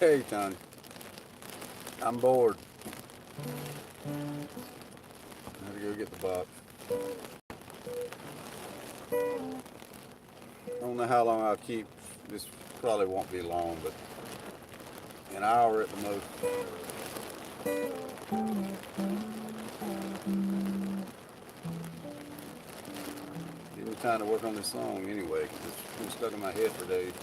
Hey, Tony. I'm bored. I had to go get the box. I don't know how long I'll keep. This probably won't be long, but an hour at the most. Give me time to work on this song anyway, 'cause it's been stuck in my head for days.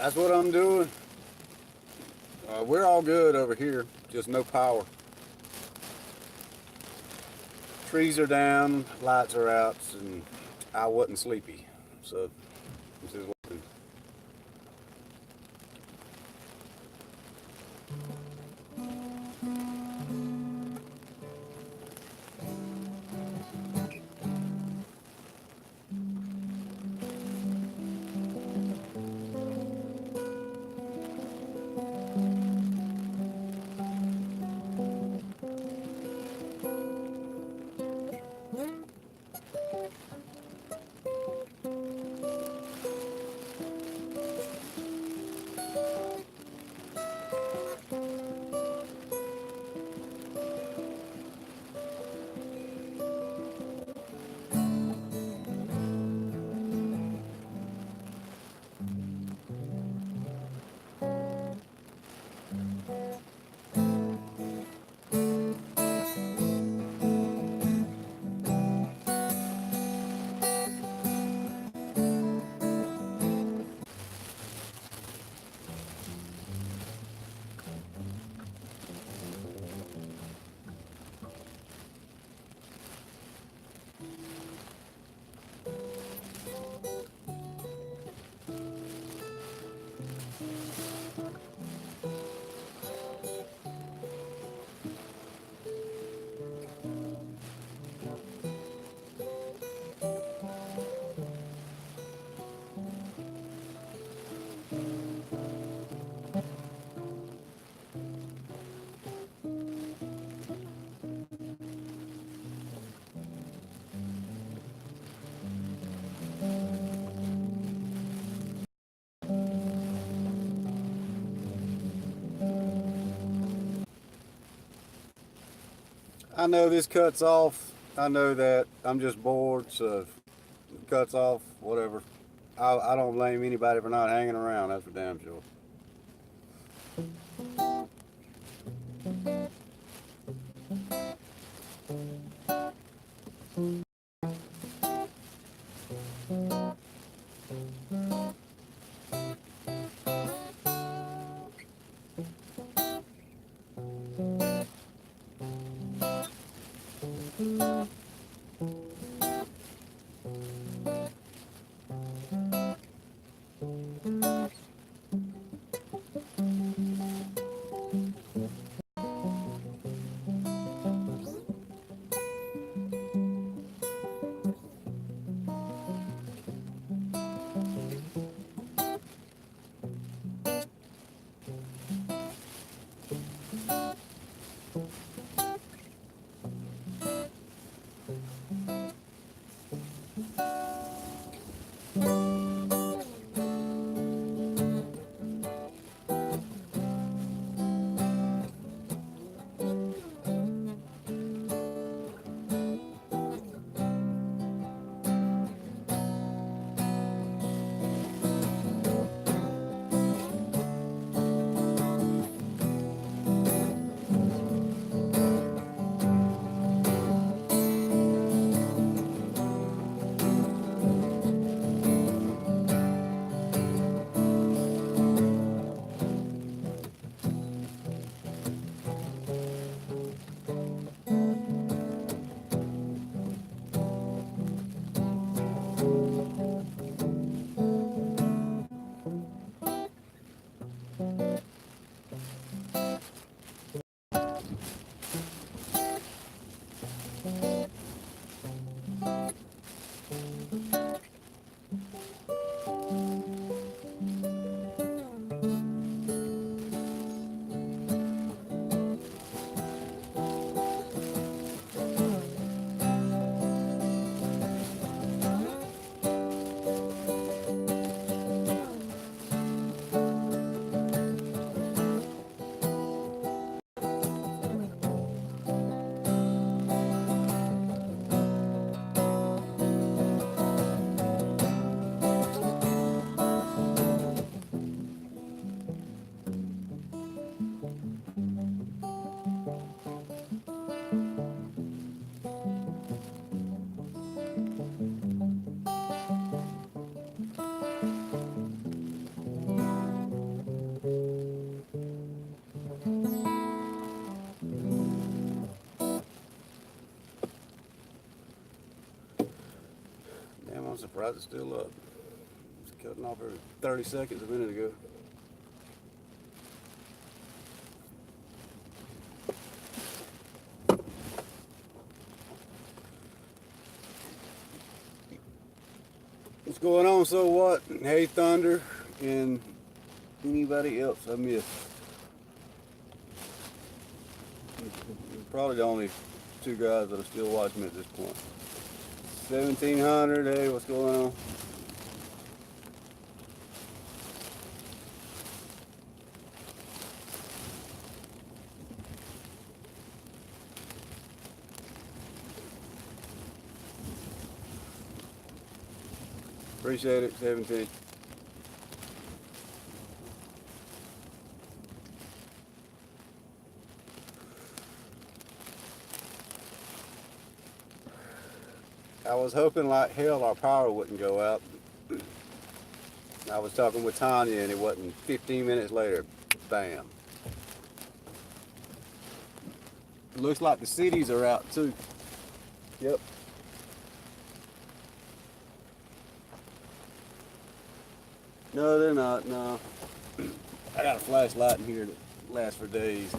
That's what I'm doing. We're all good over here, just no power. Trees are down, lights are out, and I wasn't sleepy. So this is what I do. I know this cuts off. I know that. I'm just bored, so it cuts off, whatever. I don't blame anybody for not hanging around, that's for damn sure. surprised it's still up. It's cutting off every 30 seconds a minute ago. What's going on, so what? Hey, Thunder, and anybody else I missed? Probably the only two guys that are still watching me at this point. 1700, hey, what's going on? Appreciate it, 17. I was hoping like hell our power wouldn't go out. I was talking with Tanya and it wasn't 15 minutes later, bam. Looks like the cities are out too. Yep. No, they're not, no. I got a flashlight in here that lasts for days.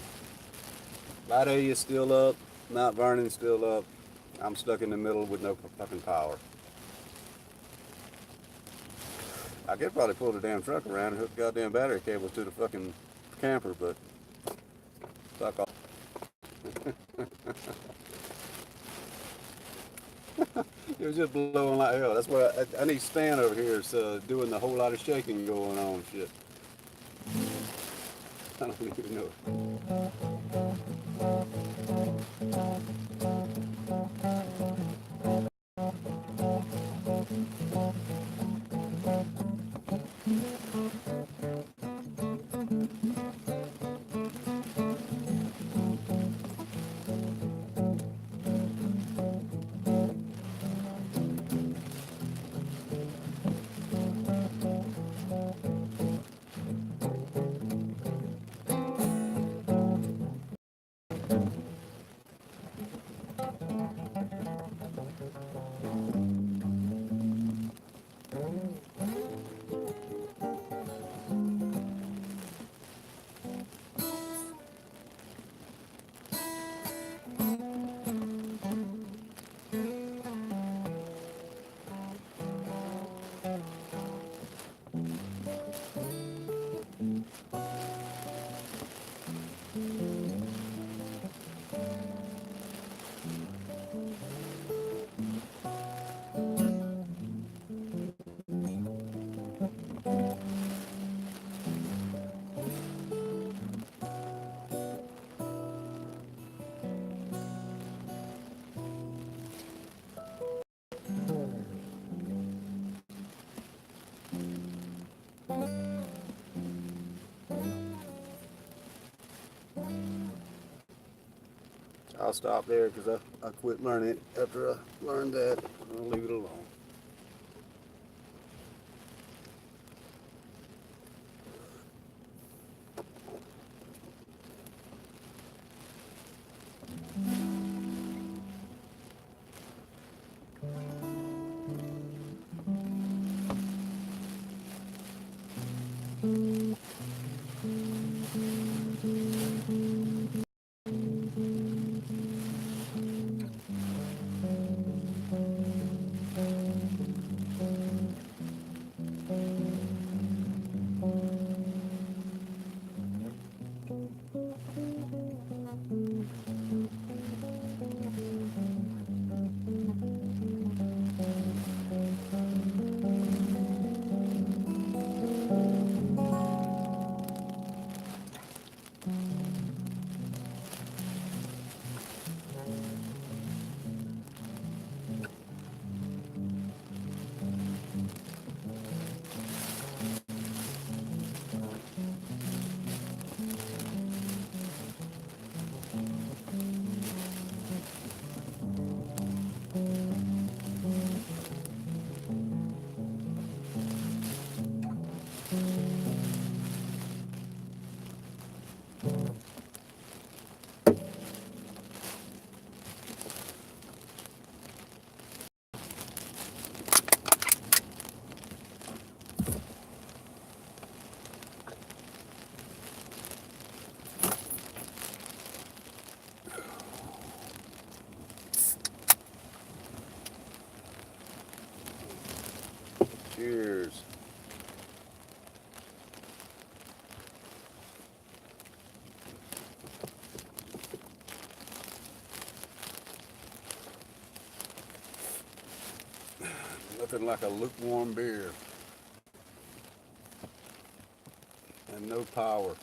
Light A is still up, Mount Vernon's still up. I'm stuck in the middle with no fucking power. I could probably pull the damn truck around and hook the goddamn battery cables to the fucking camper, but fuck off. It was just blowing like hell. That's why I need Stan over here doing the whole lot of shaking going on shit. I don't even know. I'll stop there because I quit learning it after I learned that. I'll leave it alone. Cheers. Nothing like a lukewarm beer. And no power.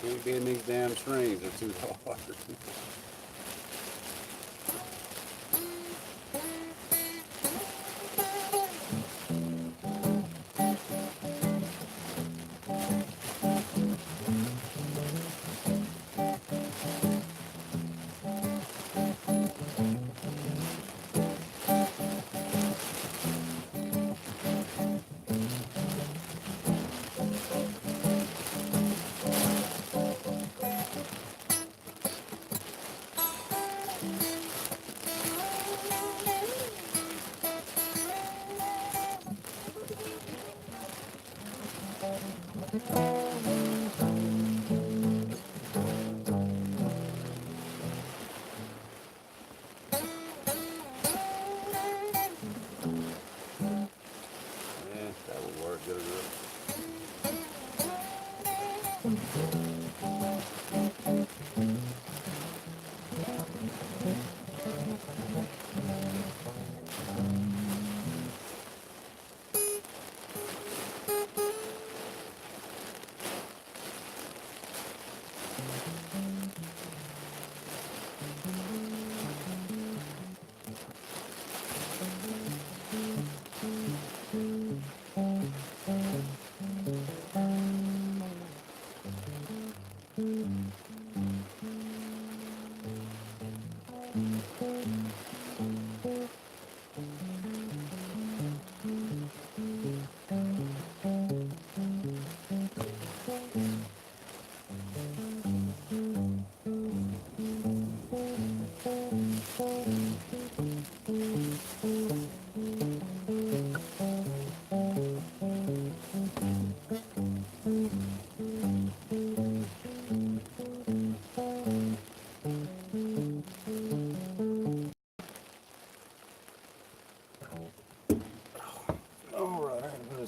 Can't be in these damn strings, they're too hard. Yeah, that would work good enough.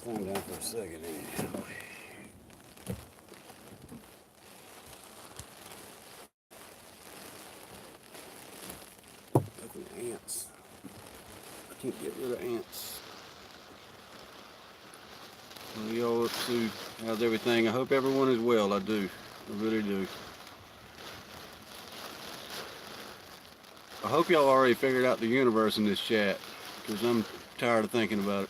thing down for a second anyway. Fucking ants. I can't get rid of ants. What are y'all up to? How's everything? I hope everyone is well. I do. I really do. I hope y'all already figured out the universe in this chat, because I'm tired of thinking about it.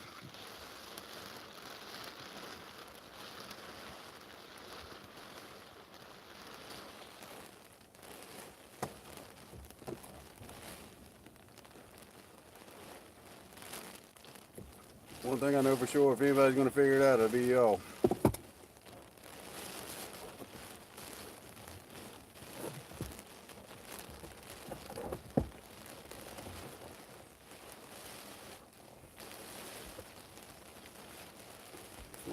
One thing I know for sure, if anybody's going to figure it out, it'll be y'all.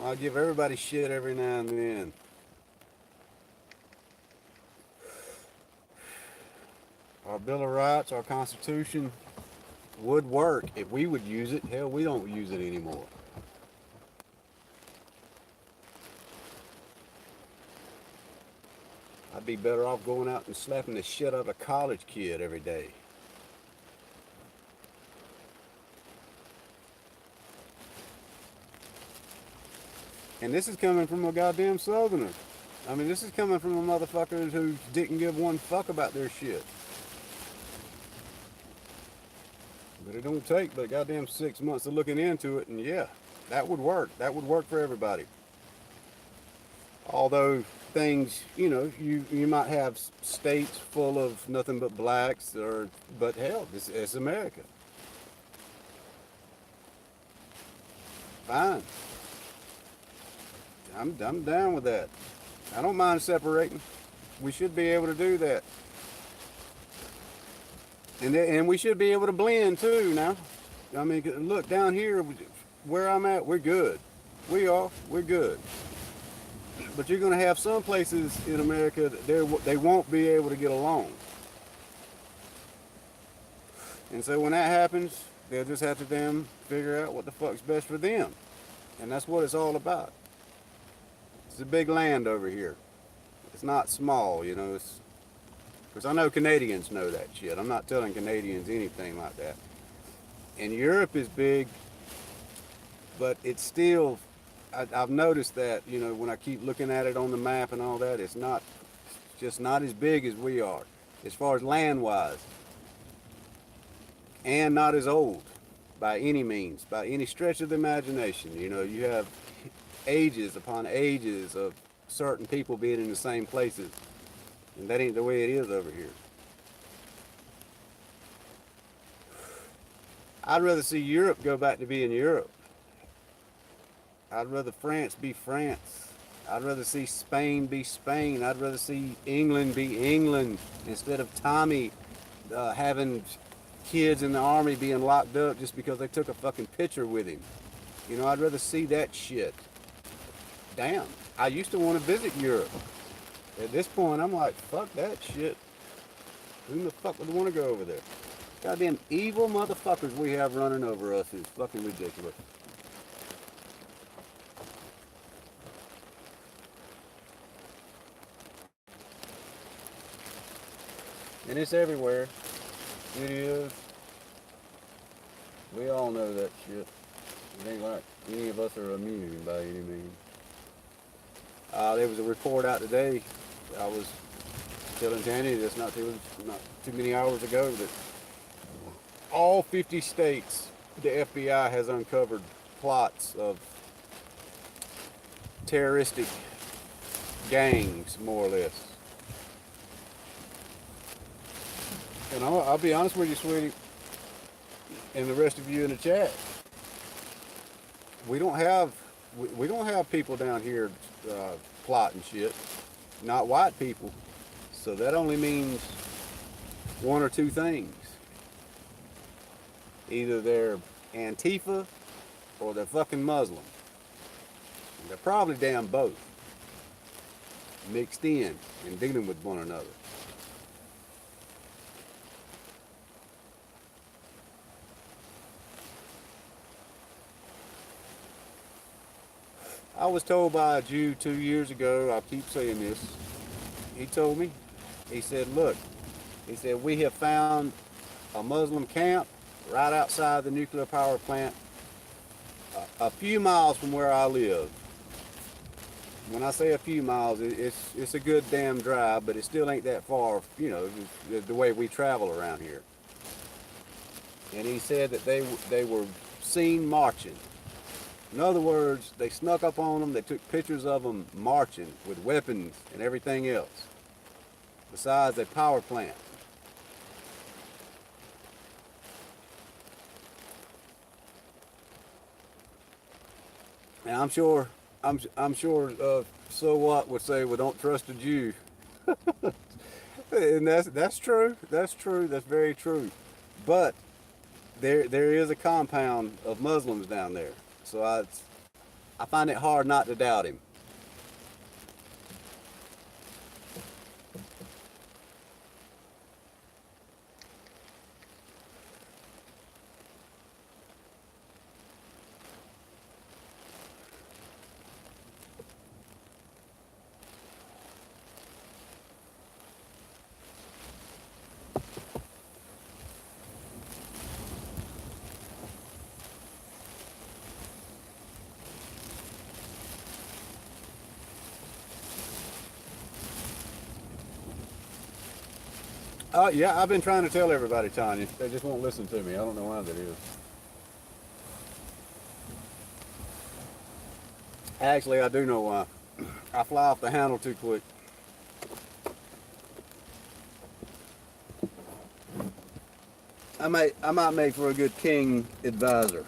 I give everybody shit every now and then. Our Bill of Rights, our Constitution would work if we would use it. Hell, we don't use it anymore. I'd be better off going out and slapping the shit out of a college kid every day. And this is coming from a goddamn Southerner. I mean, this is coming from a motherfucker who didn't give one fuck about their shit. But it don't take but goddamn 6 months of looking into it, and yeah, that would work. That would work for everybody. Although things, you know, you might have states full of nothing but blacks, but hell, it's America. Fine. I'm down with that. I don't mind separating. We should be able to do that. And we should be able to blend too now. I mean, look, down here, where I'm at, we're good. We're good. But you're going to have some places in America that they won't be able to get along. And so when that happens, they'll just have to damn figure out what the fuck's best for them. And that's what it's all about. It's a big land over here. It's not small, you know. Because I know Canadians know that shit. I'm not telling Canadians anything like that. And Europe is big, but it's still, I've noticed that, you know, when I keep looking at it on the map and all that, it's just not as big as we are, as far as land-wise. And not as old, by any means, by any stretch of the imagination. You know, you have ages upon ages of certain people being in the same places. And that ain't the way it is over here. I'd rather see Europe go back to being Europe. I'd rather France be France. I'd rather see Spain be Spain. I'd rather see England be England instead of Tommy having kids in the army being locked up just because they took a fucking picture with him. You know, I'd rather see that shit. Damn, I used to want to visit Europe. At this point, I'm like, fuck that shit. Who the fuck would want to go over there? Goddamn evil motherfuckers we have running over us is fucking ridiculous. And it's everywhere. It is. We all know that shit. It ain't like any of us are immune by any means. There was a report out today. I was telling Tanny this not too many hours ago that all 50 states, the FBI has uncovered plots of terroristic gangs, more or less. And I'll be honest with you, sweetie, and the rest of you in the chat. We don't have people down here plotting shit. Not white people. So that only means one or two things. Either they're Antifa or they're fucking Muslim. And they're probably damn both. Mixed in and dealing with one another. I was told by a Jew 2 years ago, I keep saying this, he told me, he said, look, he said, we have found a Muslim camp right outside the nuclear power plant a few miles from where I live. When I say a few miles, it's a good damn drive, but it still ain't that far, you know, the way we travel around here. And he said that they were seen marching. In other words, they snuck up on them, they took pictures of them marching with weapons and everything else, besides a power plant. And I'm sure, so what would say, well, don't trust a Jew. And that's true. That's true. That's very true. But there is a compound of Muslims down there, so I find it hard not to doubt him. Yeah, I've been trying to tell everybody, Tanya. They just won't listen to me. I don't know why that is. Actually, I do know why. I fly off the handle too quick. I might make for a good king advisor.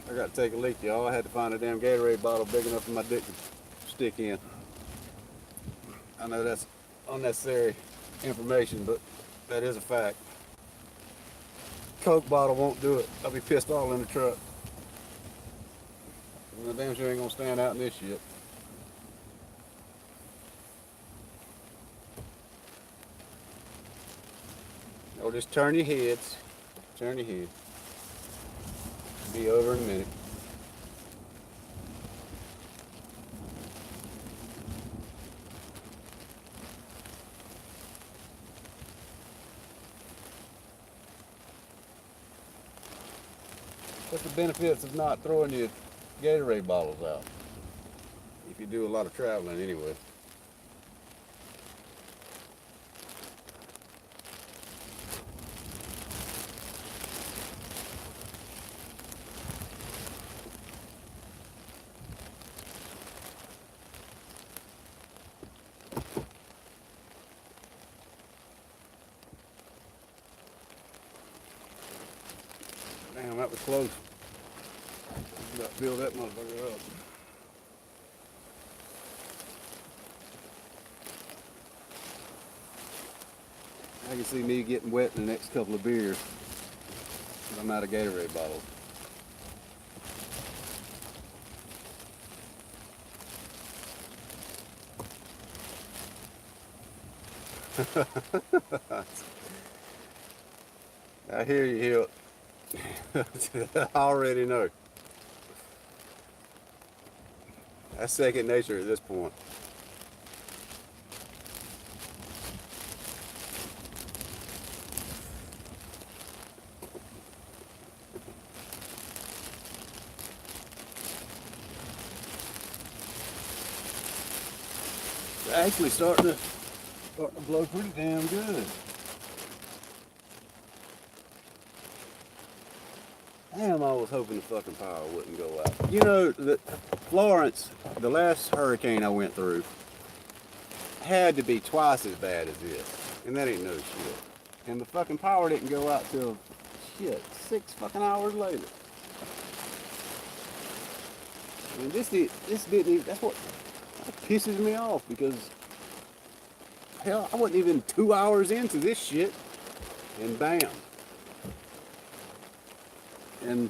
I got to take a leak, y'all. I had to find a damn Gatorade bottle big enough for my dick to stick in. I know that's unnecessary information, but that is a fact. Coke bottle won't do it. I'll be pissed all in the truck. And the damn sure ain't gonna stand out in this shit. Or just turn your heads. Turn your head. Be over in a minute. What's the benefits of not throwing your Gatorade bottles out? If you do a lot of traveling anyway. Damn, that was close. About to build that motherfucker up. I can see me getting wet in the next couple of beers. I'm out of Gatorade bottles. I hear you, Hill. I already know. That's second nature at this point. It's actually starting to blow pretty damn good. Damn, I was hoping the fucking power wouldn't go out. You know, Florence, the last hurricane I went through, had to be twice as bad as this. And that ain't no shit. And the fucking power didn't go out till, shit, 6 fucking hours later. And this didn't even, that's what pisses me off, because, hell, I wasn't even 2 hours into this shit. And bam. And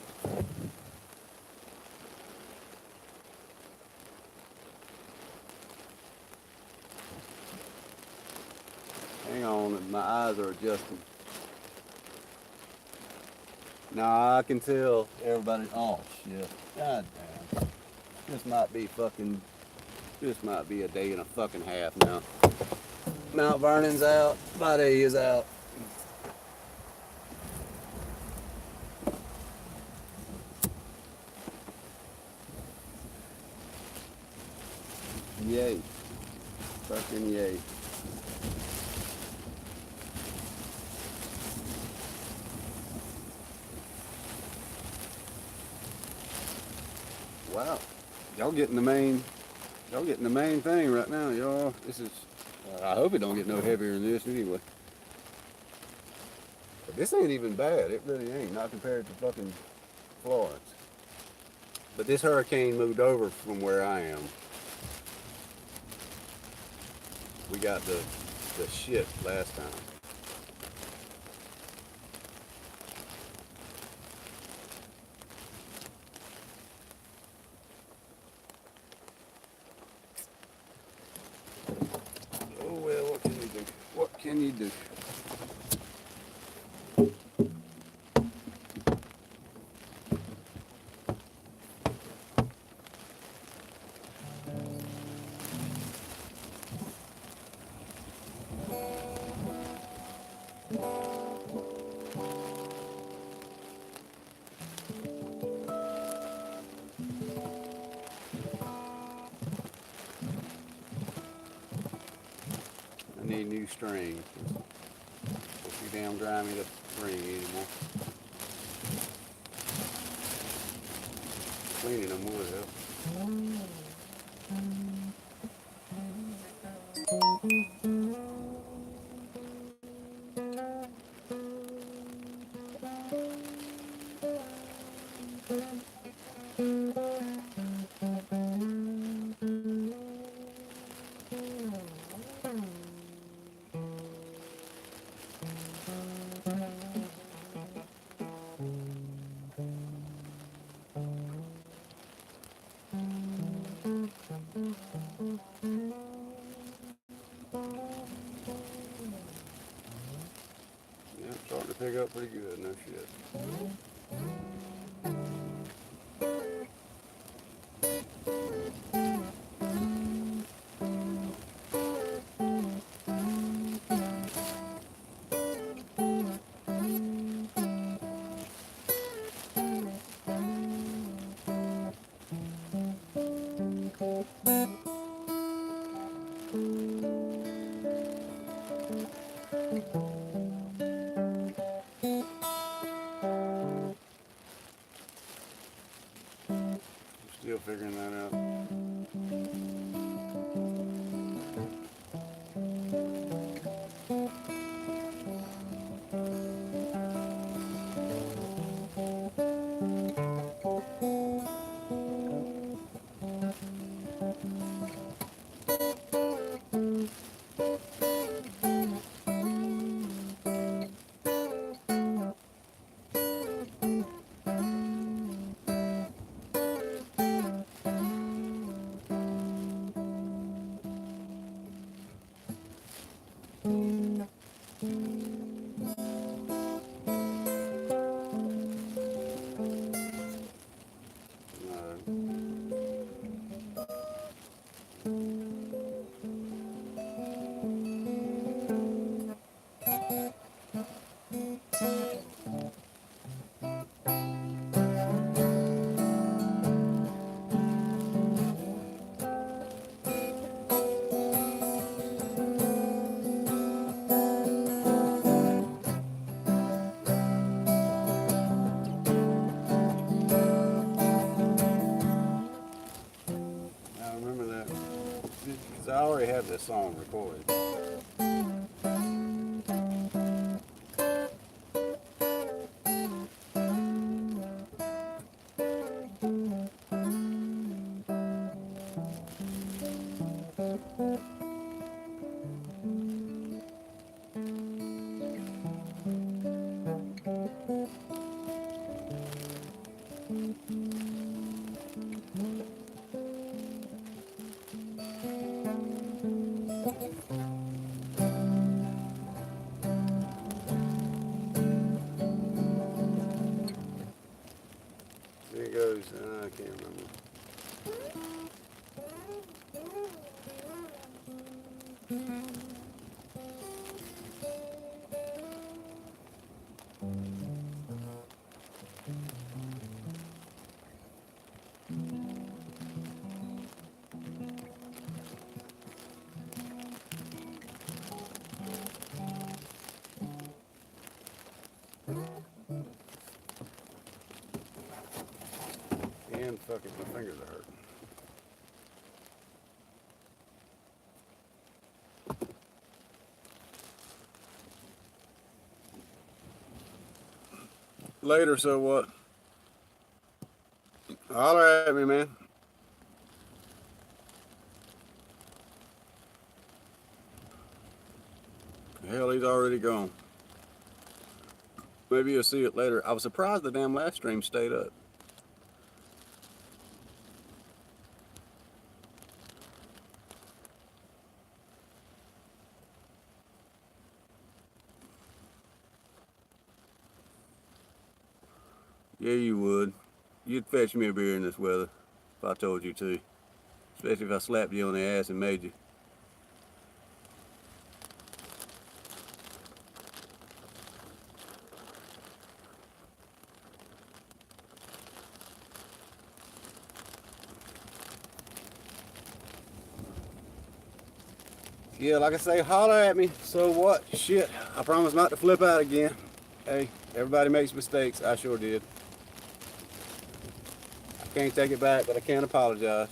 My eyes are adjusting. Nah, I can tell everybody. Oh shit! God damn. This might be fucking. This might be a day and a fucking half now. Mount Vernon's out. Body is out. Yay. Fucking yay. Wow. Y'all getting the main thing right now, y'all. This is I hope it don't get no heavier than this anyway. But this ain't even bad. It really ain't. Not compared to fucking Florence. But this hurricane moved over from where I am. We got the shit last time. Oh well, what can you do? What can you do? I need new string. It's too damn grimy to bring anymore. Cleaning them would help. Yeah, starting to pick up pretty good, no shit. Still figuring that out. I remember that because I already have this song recorded. those? I can't remember. And fuck it, my fingers are hurting. Later, so what? Holler at me, man. Hell, he's already gone. Maybe you'll see it later. I was surprised the damn last stream stayed up. Yeah, you would. You'd fetch me a beer in this weather if I told you to. Especially if I slapped you on the ass and made you. Yeah, like I say, holler at me. So what? Shit, I promise not to flip out again. Hey, everybody makes mistakes. I sure did. I can't take it back, but I can't apologize.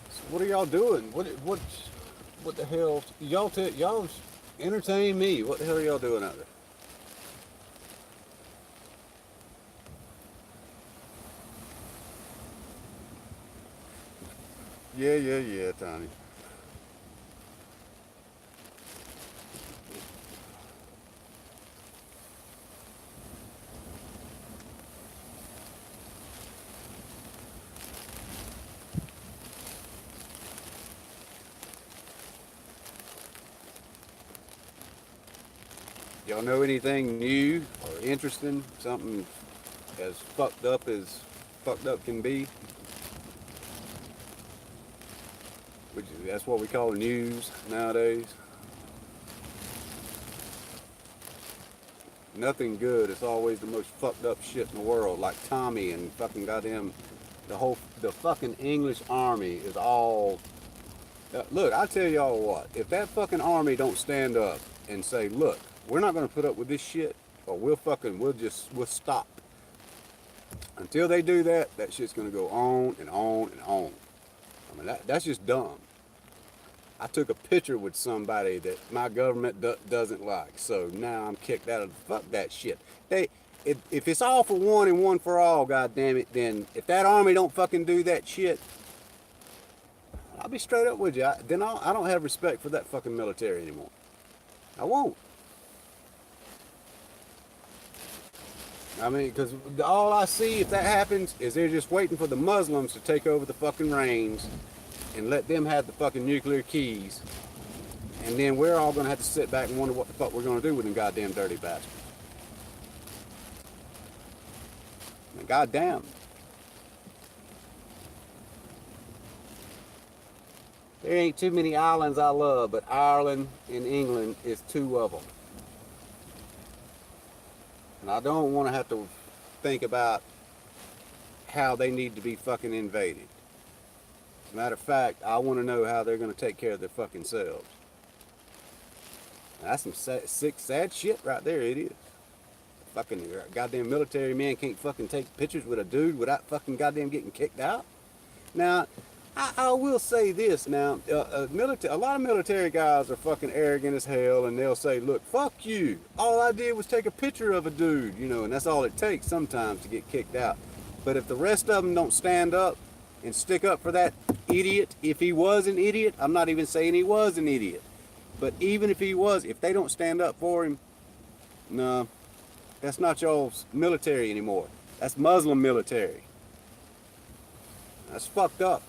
So what are y'all doing? What the hell? Y'all entertain me. What the hell are y'all doing out there? Yeah, Tony. Y'all know anything new or interesting? Something as fucked up can be? That's what we call news nowadays. Nothing good. It's always the most fucked up shit in the world, like Tommy and fucking goddamn the fucking English army is all. Look, I tell y'all what. If that fucking army don't stand up and say, look, we're not gonna put up with this shit, or we'll stop. Until they do that, that shit's gonna go on and on and on. I mean, that's just dumb. I took a picture with somebody that my government doesn't like, so now I'm kicked out of fuck that shit. If it's all for one and one for all, goddamn it, then if that army don't fucking do that shit, I'll be straight up with you. I don't have respect for that fucking military anymore. I won't. I mean, because all I see if that happens is they're just waiting for the Muslims to take over the fucking reins and let them have the fucking nuclear keys. And then we're all going to have to sit back and wonder what the fuck we're going to do with them goddamn dirty bastards. And goddamn. There ain't too many islands I love, but Ireland and England is two of them. And I don't want to have to think about how they need to be fucking invaded. As a matter of fact, I want to know how they're going to take care of their fucking selves. That's some sick, sad shit right there, it is. Fucking goddamn military man can't fucking take pictures with a dude without fucking goddamn getting kicked out. Now, I will say this now, a lot of military guys are fucking arrogant as hell, and they'll say, look, fuck you. All I did was take a picture of a dude, and that's all it takes sometimes to get kicked out. But if the rest of them don't stand up and stick up for that idiot, if he was an idiot, I'm not even saying he was an idiot, but even if he was, if they don't stand up for him, no, That's not y'all's military anymore. That's Muslim military. That's fucked up.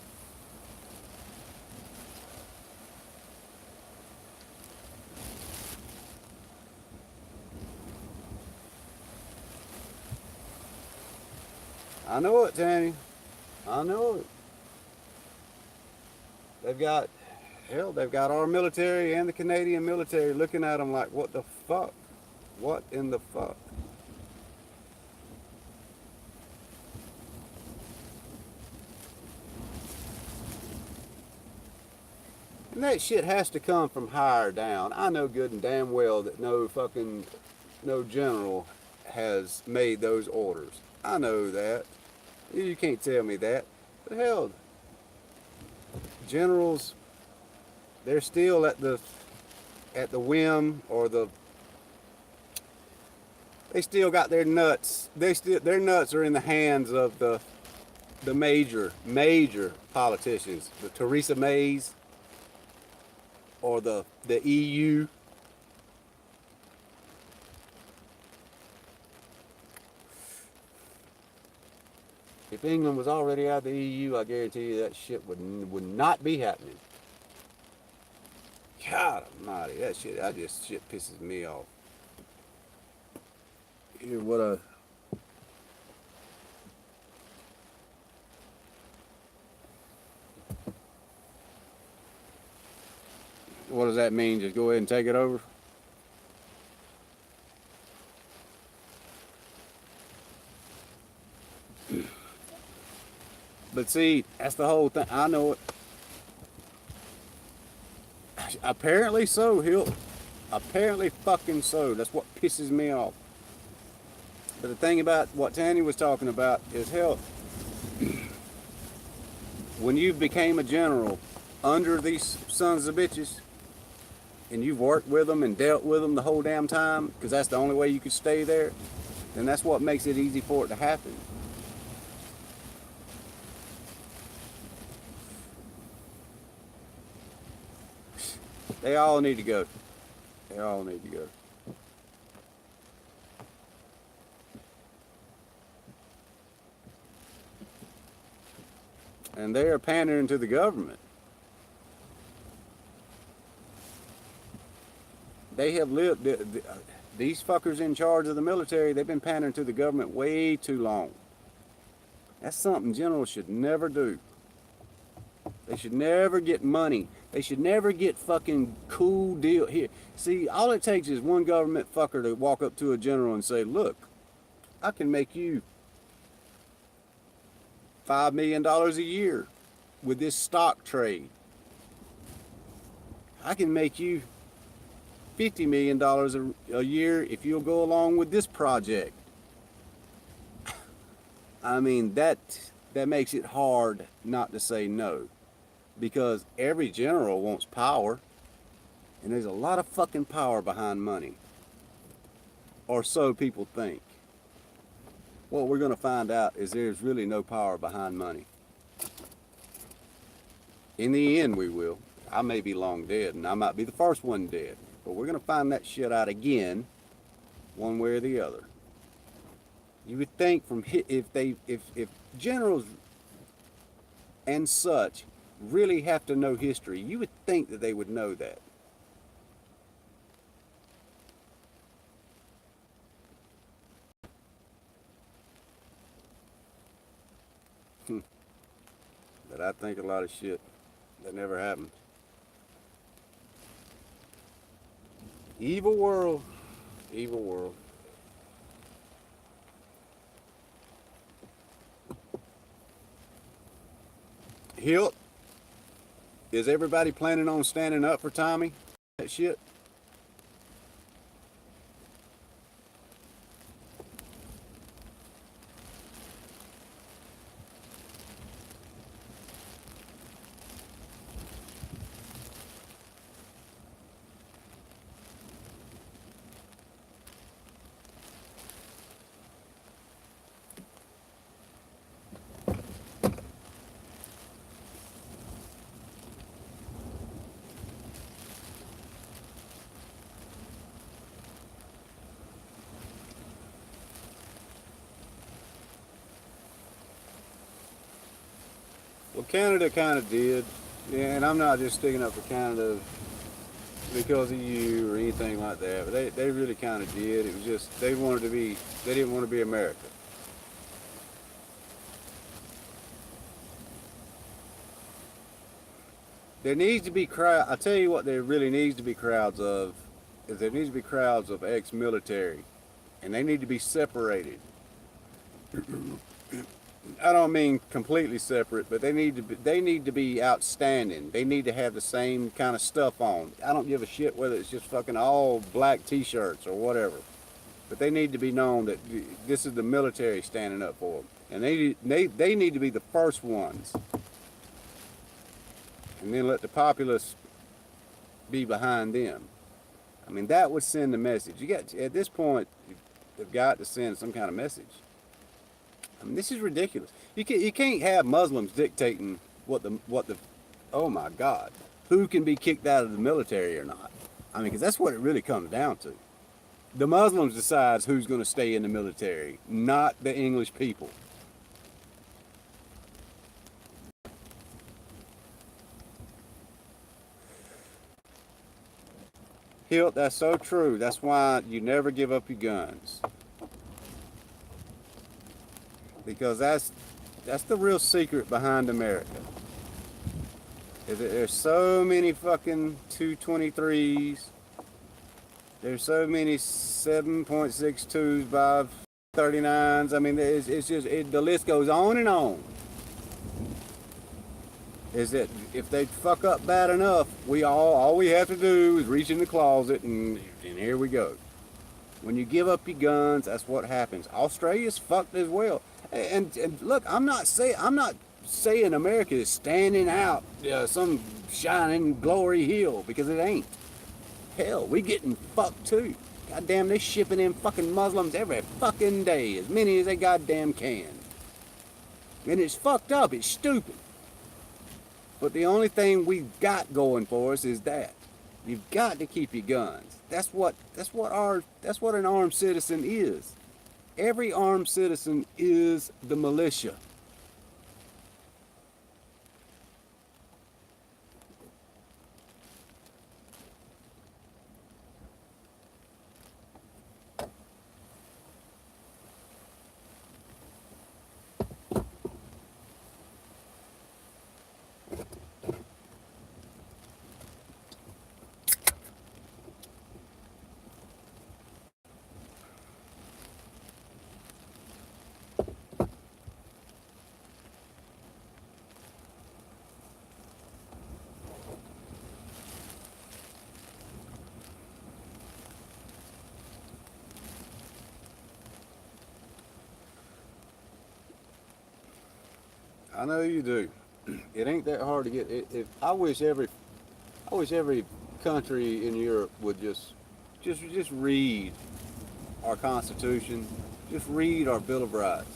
I know it, Tanny. I know it. They've got, hell, they've got our military and the Canadian military looking at them like, what the fuck? What in the fuck? And that shit has to come from higher down. I know good and damn well that no general has made those orders. I know that. You can't tell me that. But hell, generals, they're still at the whim, or they still got their nuts. Their nuts are in the hands of the major politicians, the Theresa Mays, or the EU. If England was already out of the EU, I guarantee you that shit would not be happening. God almighty, that shit pisses me off. Here, what does that mean? Just go ahead and take it over? But see, that's the whole thing. I know it. Apparently so, Hill. Apparently fucking so. That's what pisses me off. But the thing about what Tanny was talking about is, hell, when you became a general under these sons of bitches, and you've worked with them and dealt with them the whole damn time, because that's the only way you could stay there, then that's what makes it easy for it to happen. They all need to go. They all need to go. And they are pandering to the government. They have lived, these fuckers in charge of the military, they've been pandering to the government way too long. That's something generals should never do. They should never get money. They should never get fucking cool deal. Here, see, all it takes is one government fucker to walk up to a general and say, look, I can make you $5 million a year with this stock trade. I can make you $50 million a year if you'll go along with this project. I mean, that makes it hard not to say no. Because every general wants power, and there's a lot of fucking power behind money. Or so people think. What we're going to find out is there's really no power behind money. In the end, we will. I may be long dead, and I might be the first one dead. But we're going to find that shit out again, one way or the other. You would think if generals and such really have to know history, you would think that they would know that. But I think a lot of shit that never happened. Evil world. Evil world. Hilt, is everybody planning on standing up for Tommy? That shit? Well, Canada kind of did, yeah, and I'm not just sticking up for Canada because of you or anything like that, but they really kind of did. It was just they wanted to be, they didn't want to be America. There needs to be crowd. I tell you what, there really needs to be crowds of, is there needs to be crowds of ex-military, and they need to be separated. I don't mean completely separate, but they need to be outstanding. They need to have the same kind of stuff on. I don't give a shit whether it's just fucking all black T-shirts or whatever, but they need to be known that this is the military standing up for them, and they need to be the first ones, and then let the populace be behind them. I mean, that would send a message. You got at this point, you've got to send some kind of message. I mean, this is ridiculous. You can't have Muslims dictating what the oh my God, who can be kicked out of the military or not. I mean, because that's what it really comes down to. The Muslims decides who's going to stay in the military, not the English people. Hilt, that's so true. That's why you never give up your guns. Because that's the real secret behind America. Is that there's so many fucking 223s. There's so many 7.62s by 39s. I mean, it's just the list goes on and on. Is that if they fuck up bad enough, all we have to do is reach in the closet and here we go. When you give up your guns, that's what happens. Australia's fucked as well. And look, I'm not saying America is standing out some shining glory hill, because it ain't. Hell, we getting fucked too. Goddamn, they shipping in fucking Muslims every fucking day, as many as they goddamn can. And it's fucked up. It's stupid. But the only thing we've got going for us is that you've got to keep your guns. That's what an armed citizen is. Every armed citizen is the militia. I know you do. It ain't that hard to get. I wish every country in Europe would just read our Constitution, just read our Bill of Rights.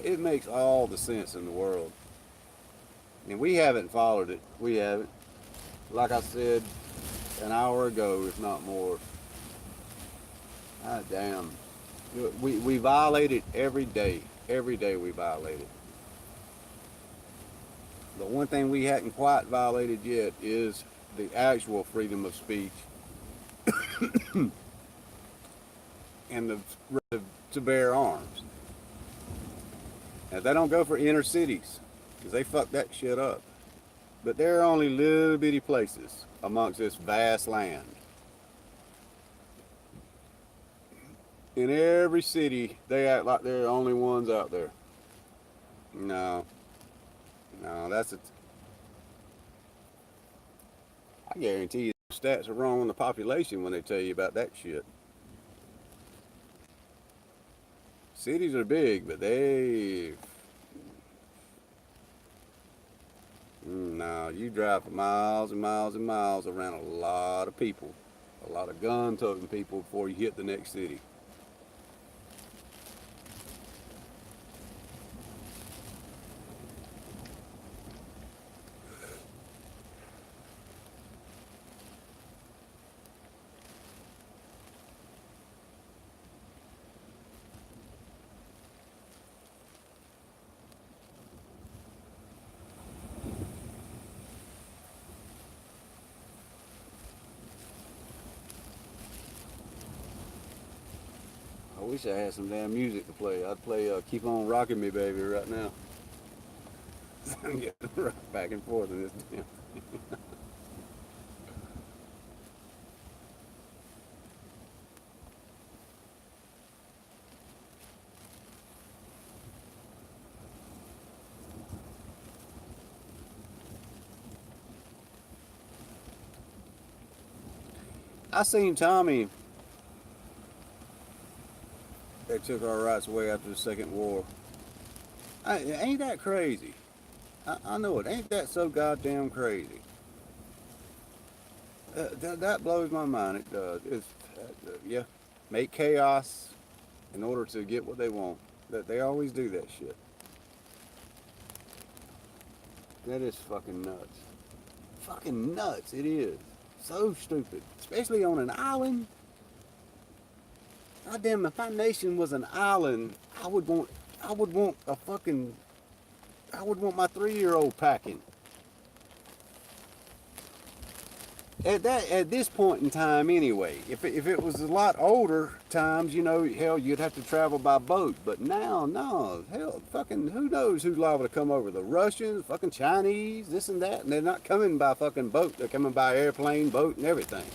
It makes all the sense in the world. And we haven't followed it. We haven't. Like I said an hour ago, if not more. God damn. We violate it every day. Every day we violate it. The one thing we hadn't quite violated yet is the actual freedom of speech and to bear arms. Now, they don't go for inner cities, because they fuck that shit up. But there are only little bitty places amongst this vast land. In every city, they act like they're the only ones out there. No. No, I guarantee you the stats are wrong on the population when they tell you about that shit. Cities are big, but no, you drive for miles and miles and miles around a lot of people, a lot of gun-toting people before you hit the next city. wish I had some damn music to play. I'd play Keep On Rocking Me Baby right now. I'm getting rocked back and forth in this damn. I seen Tommy. They took our rights away after the Second War. Ain't that crazy? I know it. Ain't that so goddamn crazy? That blows my mind. It does. It's yeah, make chaos in order to get what they want. That they always do that shit. That is fucking nuts. Fucking nuts. It is so stupid, especially on an island. God damn, if my nation was an island, I would want a fucking, I would want my 3-year-old packing. At this point in time anyway. If it was a lot older times, you know, hell, you'd have to travel by boat. But now, no, hell, fucking, who knows who's liable to come over? The Russians, fucking Chinese, this and that, and they're not coming by fucking boat. They're coming by airplane, boat, and everything.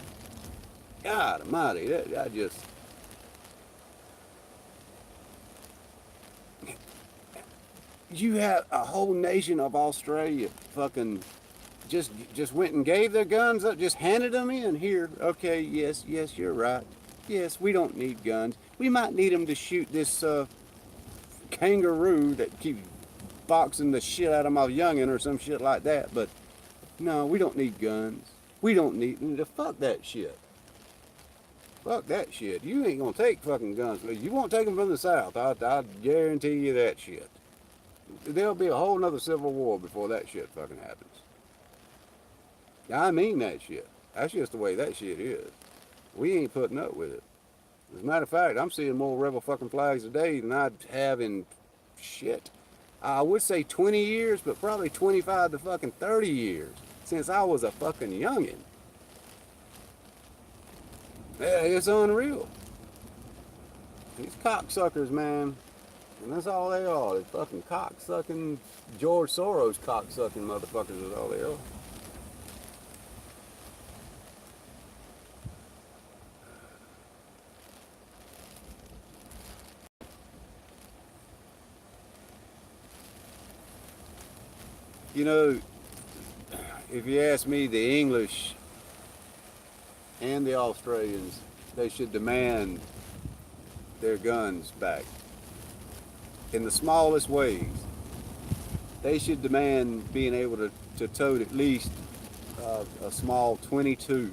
God almighty, I just. You have a whole nation of Australia fucking just went and gave their guns up, just handed them in. Here, okay, yes, you're right. Yes, we don't need guns. We might need them to shoot this kangaroo that keeps boxing the shit out of my youngin' or some shit like that. But no, we don't need guns. We don't need fuck that shit. Fuck that shit. You ain't gonna take fucking guns. You won't take them from the South. I guarantee you that shit. There'll be a whole nother civil war before that shit fucking happens. I mean that shit. That's just the way that shit is. We ain't putting up with it. As a matter of fact, I'm seeing more rebel fucking flags today than I have in shit. I would say 20 years, but probably 25 to fucking 30 years since I was a fucking youngin'. Yeah, it's unreal. These cocksuckers, man. And that's all they are. They're fucking cocksucking, George Soros cocksucking motherfuckers is all they are. You know, if you ask me, the English and the Australians, they should demand their guns back. In the smallest ways, they should demand being able to tote at least a small 22,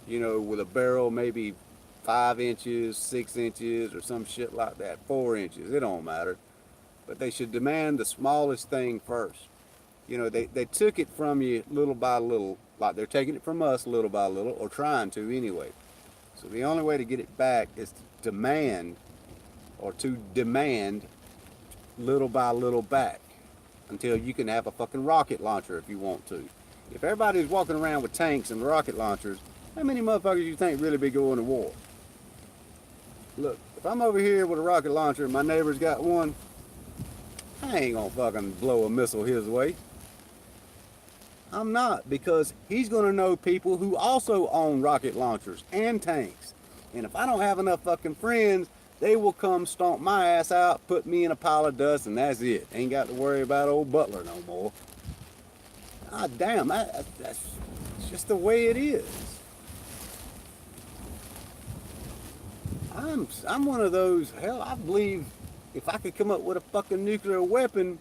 you know, with a barrel maybe 5 inches, 6 inches, or some shit like that, 4 inches, it don't matter. But they should demand the smallest thing first. You know, they took it from you little by little, like they're taking it from us little by little, or trying to anyway. So the only way to get it back is to demand little by little back until you can have a fucking rocket launcher if you want to. If everybody's walking around with tanks and rocket launchers, how many motherfuckers do you think really be going to war? Look, if I'm over here with a rocket launcher and my neighbor's got one, I ain't gonna fucking blow a missile his way. I'm not, because he's gonna know people who also own rocket launchers and tanks. And if I don't have enough fucking friends, they will come stomp my ass out, put me in a pile of dust, and that's it. Ain't got to worry about old Butler no more. God damn, that's just the way it is. I'm one of those, hell, I believe if I could come up with a fucking nuclear weapon,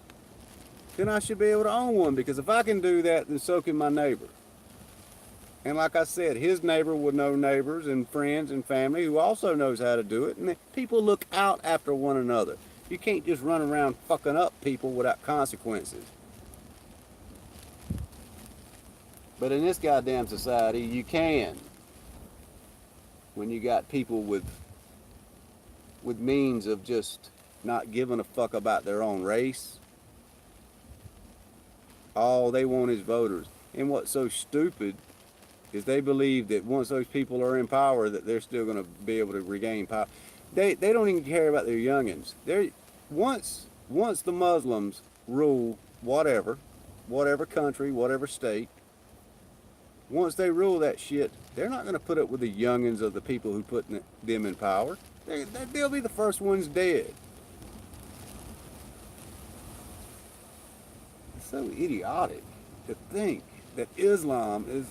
then I should be able to own one, because if I can do that, then so can my neighbor. And like I said, his neighbor would know neighbors and friends and family who also knows how to do it. And people look out after one another. You can't just run around fucking up people without consequences. But in this goddamn society, you can. When you got people with means of just not giving a fuck about their own race. All they want is voters. And what's so stupid is they believe that once those people are in power that they're still going to be able to regain power. They don't even care about their youngins. They once the Muslims rule whatever country, whatever state, once they rule that shit, they're not going to put up with the youngins of the people who put them in power. They'll be the first ones dead. It's so idiotic to think that Islam is.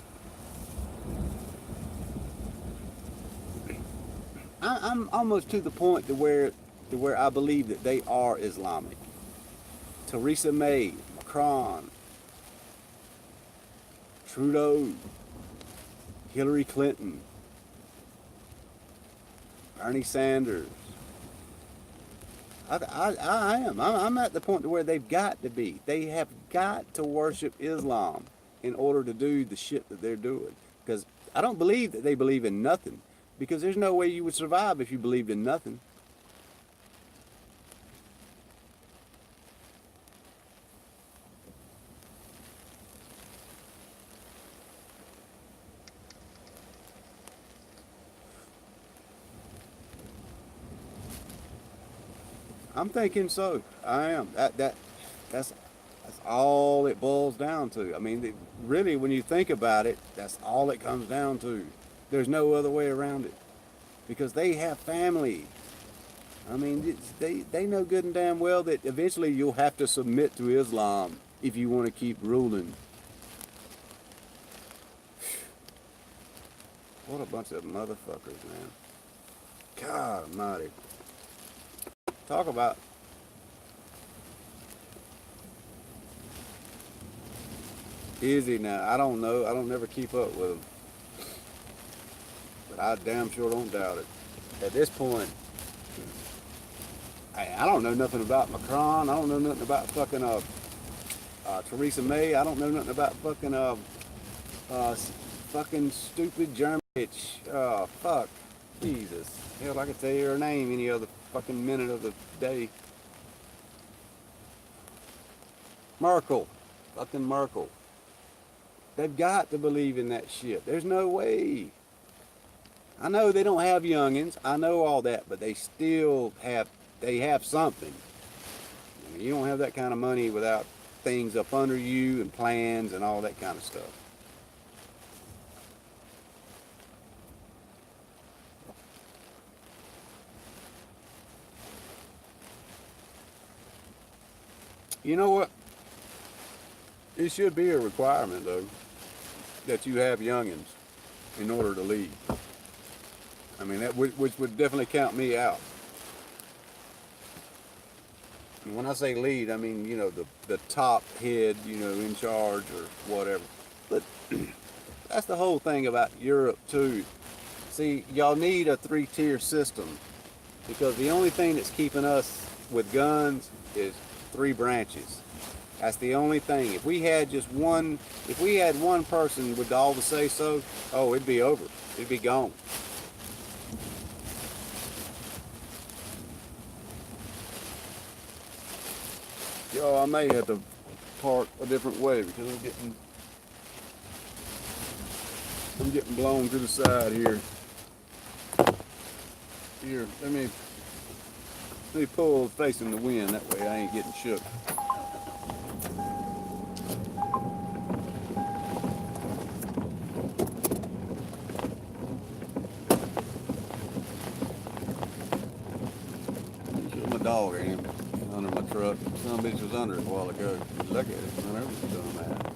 I'm almost to the point to where I believe that they are Islamic. Theresa May, Macron, Trudeau, Hillary Clinton, Bernie Sanders. I am. I'm at the point to where they've got to be. They have got to worship Islam in order to do the shit that they're doing. Because I don't believe that they believe in nothing. Because there's no way you would survive if you believed in nothing. I'm thinking so. I am. That's all it boils down to. I mean, really, when you think about it, that's all it comes down to. There's no other way around it, because they have family. I mean, they know good and damn well that eventually you'll have to submit to Islam if you want to keep ruling. What a bunch of motherfuckers, man. God almighty. Talk about easy now. I don't know. I don't never keep up with them. But I damn sure don't doubt it. At this point, I don't know nothing about Macron. I don't know nothing about fucking Theresa May. I don't know nothing about fucking stupid German bitch. Fuck. Jesus. Hell, I could tell you her name any other fucking minute of the day. Merkel. Fucking Merkel. They've got to believe in that shit. There's no way. I know they don't have youngins. I know all that, but they still have, they have something. I mean, you don't have that kind of money without things up under you and plans and all that kind of stuff. You know what? It should be a requirement, though, that you have youngins in order to lead. I mean, that which would definitely count me out. And when I say lead, I mean, you know, the top head, you know, in charge or whatever. But that's the whole thing about Europe, too. See, y'all need a 3-tier system, because the only thing that's keeping us with guns is 3 branches. That's the only thing. If we had just one, if we had one person with all the say so, oh, it'd be over. It'd be gone. Yo, I may have to park a different way because I'm getting blown to the side here. Here, let me pull facing the wind, that way I ain't getting shook. My dog ain't under my truck. Some bitch was under it a while ago. Look at it, whenever it's done that.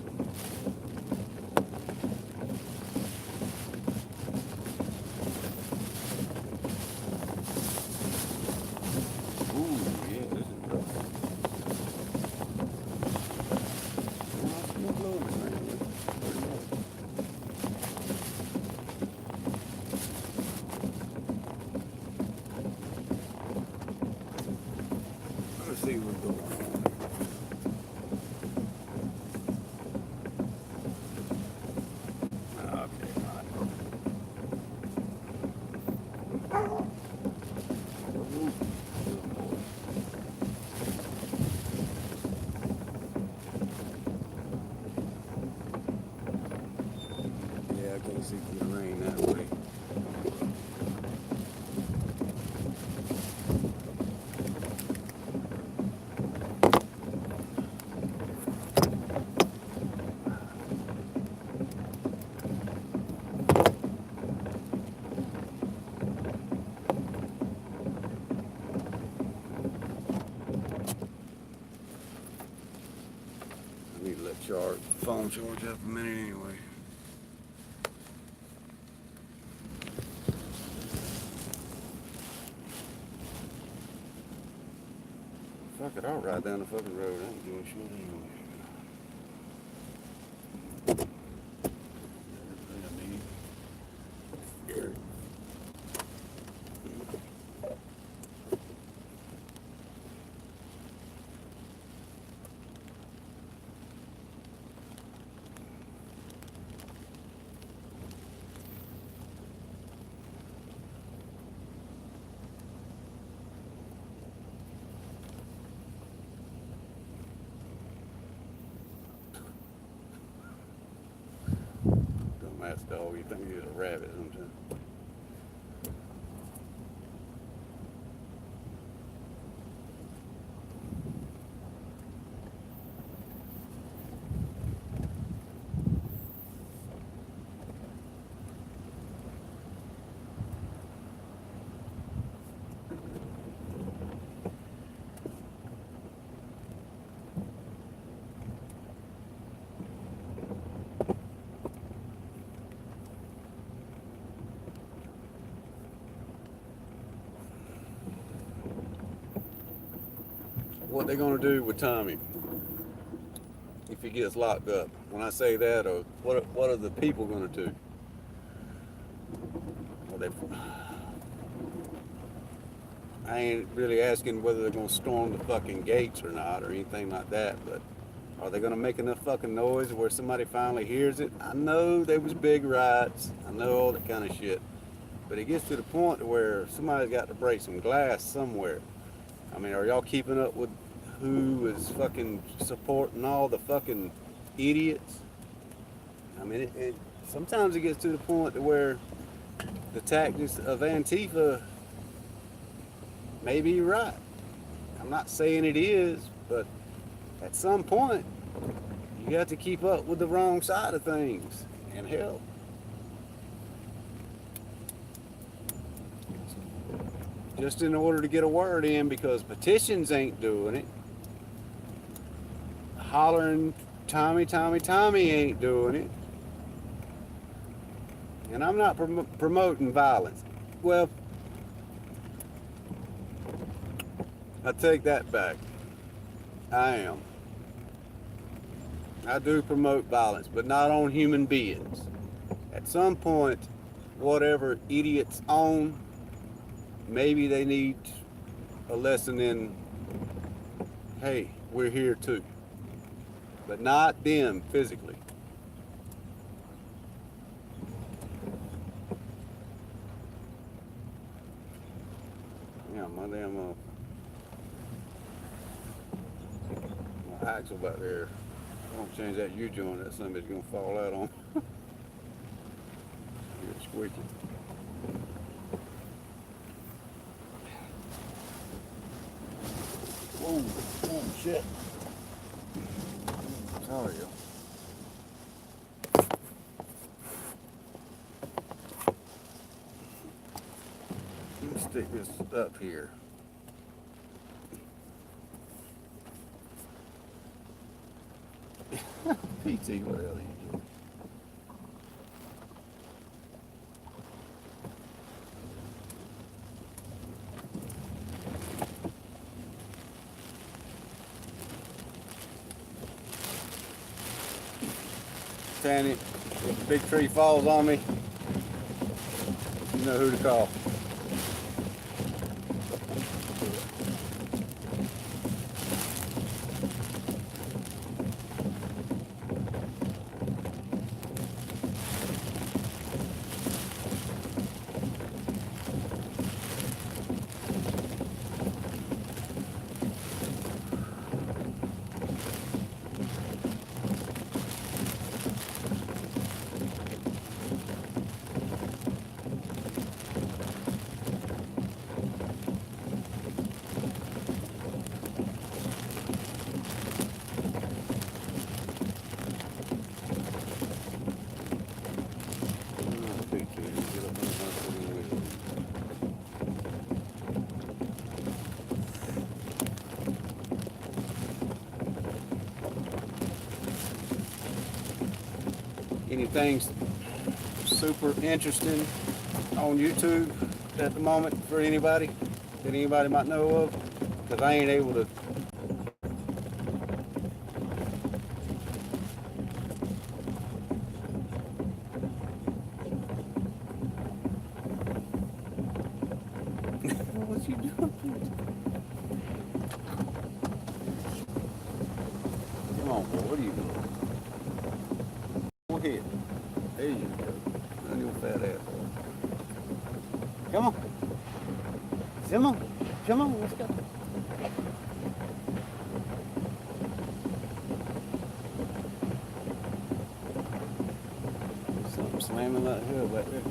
See what's going on. Okay, yeah, I can't see through the rain that way. gonna charge up a minute anyway. Fuck it, I'll ride down the fucking road. I ain't doing shit anyway. Dumbass dog, you think he's a rabbit sometimes. What they gonna do with Tommy if he gets locked up? When I say that, or what are the people gonna do? Are they, I ain't really asking whether they're gonna storm the fucking gates or not, or anything like that, but are they gonna make enough fucking noise where somebody finally hears it? I know there was big riots, I know all that kind of shit, but it gets to the point where somebody's got to break some glass somewhere. I mean, are y'all keeping up with who is fucking supporting all the fucking idiots? I mean, sometimes it gets to the point to where the tactics of Antifa may be right. I'm not saying it is, but at some point, you got to keep up with the wrong side of things. And hell, just in order to get a word in, because petitions ain't doing it. Hollering Tommy, Tommy, Tommy ain't doing it. And I'm not promoting violence. Well, I take that back. I am. I do promote violence, but not on human beings. At some point, whatever idiots own, maybe they need a lesson in, hey, we're here too. But not them physically. Yeah, my damn my axle back there. I'm gonna change that U-joint. That somebody's gonna fall out on. It's squeaky. Whoa, oh shit. Sorry, y'all. Let me stick this up here. PT, what the hell are you doing? Tanny, if the big tree falls on me, you know who to call. anything super interesting on YouTube at the moment for anybody that anybody might know of? Because I ain't able to. What you doing? Come on, boy. What are you doing? Go ahead. There you go. Run your fat ass. Come on. Come on. Come on. Let's go. Something slamming that hill back there.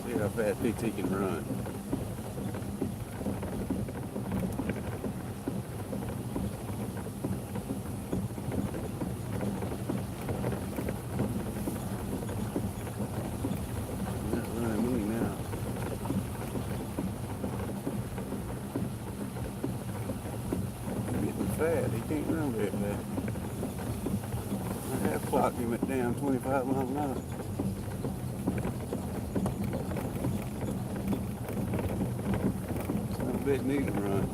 See how fast PT can run. Fast. He can't run very fast. I have clocked him at down 25 miles an hour. Some bitch need to run.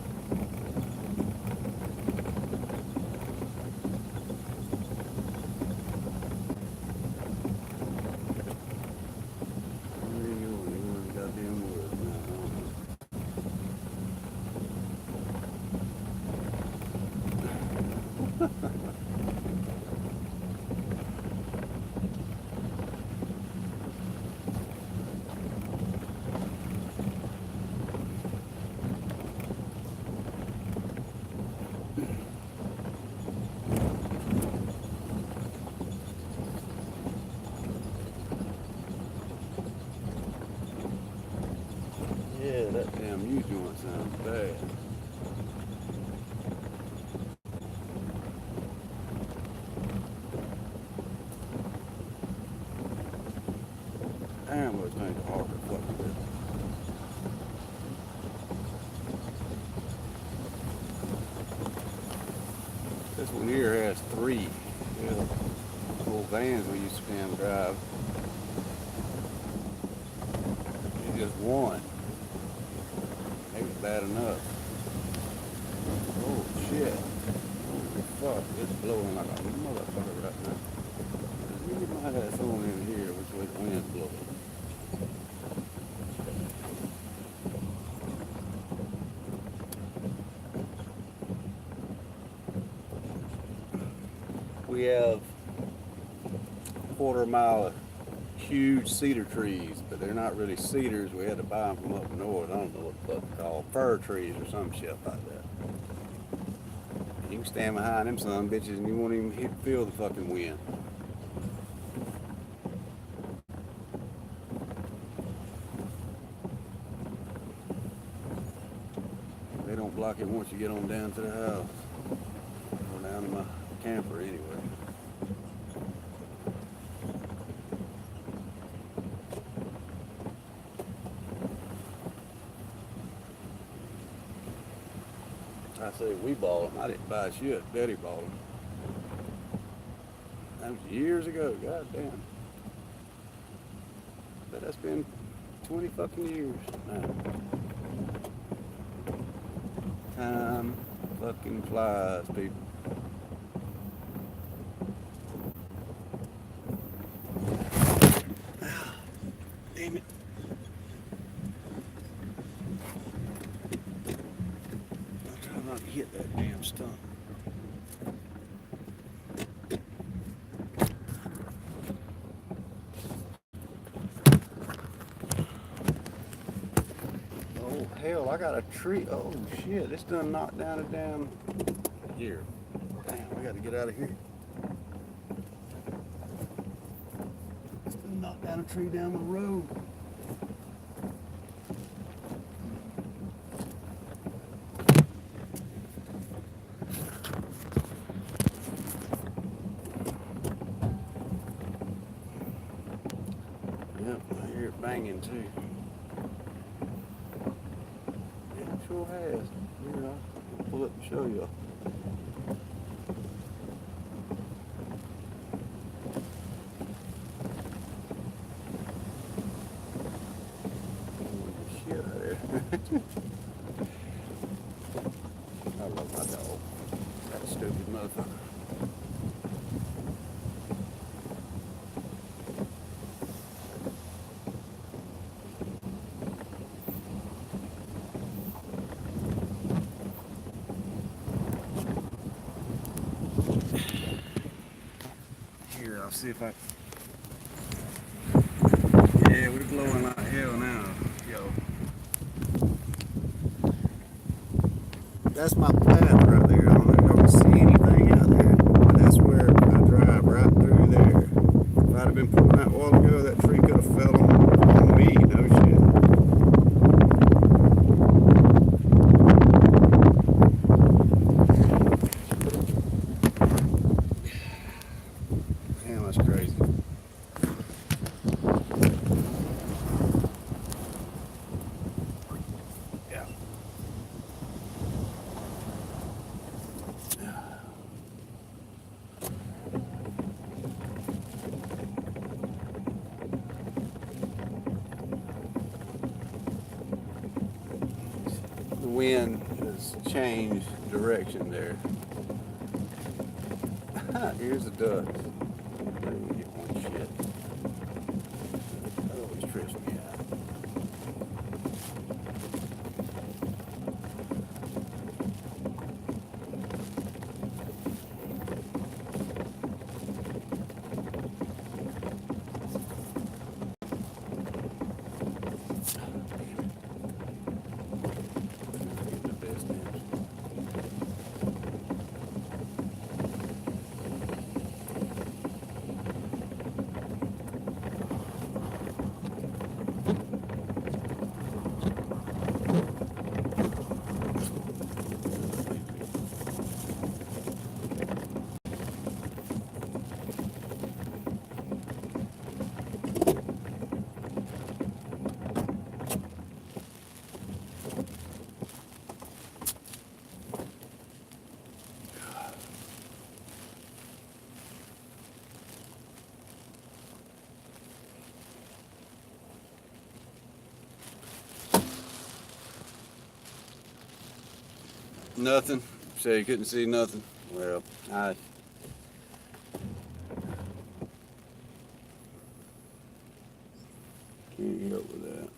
Where you going? You in the goddamn woods now. Yeah, that damn U joint sounds bad. Damn, those things are hard to fuck with. This one here has 3. Yeah, little vans we used to damn drive. It's just one. Maybe it's bad enough. Oh shit. Holy fuck, it's blowing like a motherfucker right now. Let me get my ass on in here which way the wind's blowing. We have a quarter-mile of huge cedar trees, but they're not really cedars. We had to buy them from up north. I don't know what the fuck they're called. Fir trees or some shit like that. You can stand behind them son bitches and you won't even feel the fucking wind. They don't block it once you get on down to the house. Or down to my camper anyway. I say we bought them. I didn't buy shit. Betty bought them. That was years ago. God damn. But that's been 20 fucking years now. Time fucking flies, people. Damn it. I'll try not to hit that damn stump. Oh hell, I got a tree. Oh shit, it's done knocked down a damn here. Damn, we gotta get out of here. It's done knocked down a tree down the road. Yep, I hear it banging too. Yep, Show you. Shit out there. I love my dog. That stupid motherfucker. Here, I'll see if I. Yeah, we're glowing like hell now. Yo. That's my path right there. I don't know if y'all can see anything out there, but that's where I drive right through there. If I'd have been pulling that while ago, that tree could have fell on me. No shit. Damn, that's crazy. Yeah. The wind has changed direction there. Here's the ducks. Let me get one shit. That always trips me out. Getting the best names. Nothing. Say you couldn't see nothing. Well, I can't help with that.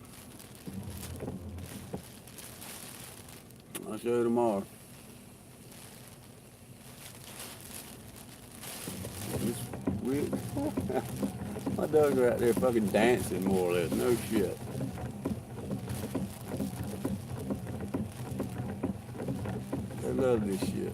I'll show you tomorrow. It's weird. My dogs are out there fucking dancing more or less. No shit. They love this shit.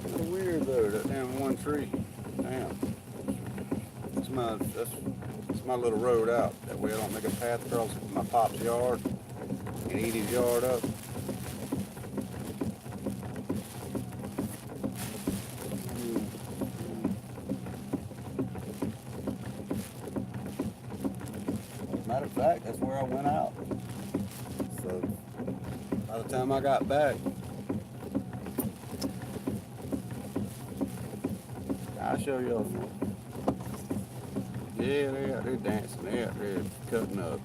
Kinda weird though, that damn one tree. Damn. That's my little road out. That way I don't make a path across my pop's yard and eat his yard up. Matter of fact, that's where I went out. So by the time I got back, I'll show y'all. Yeah, they're out there dancing. They're out there cutting up.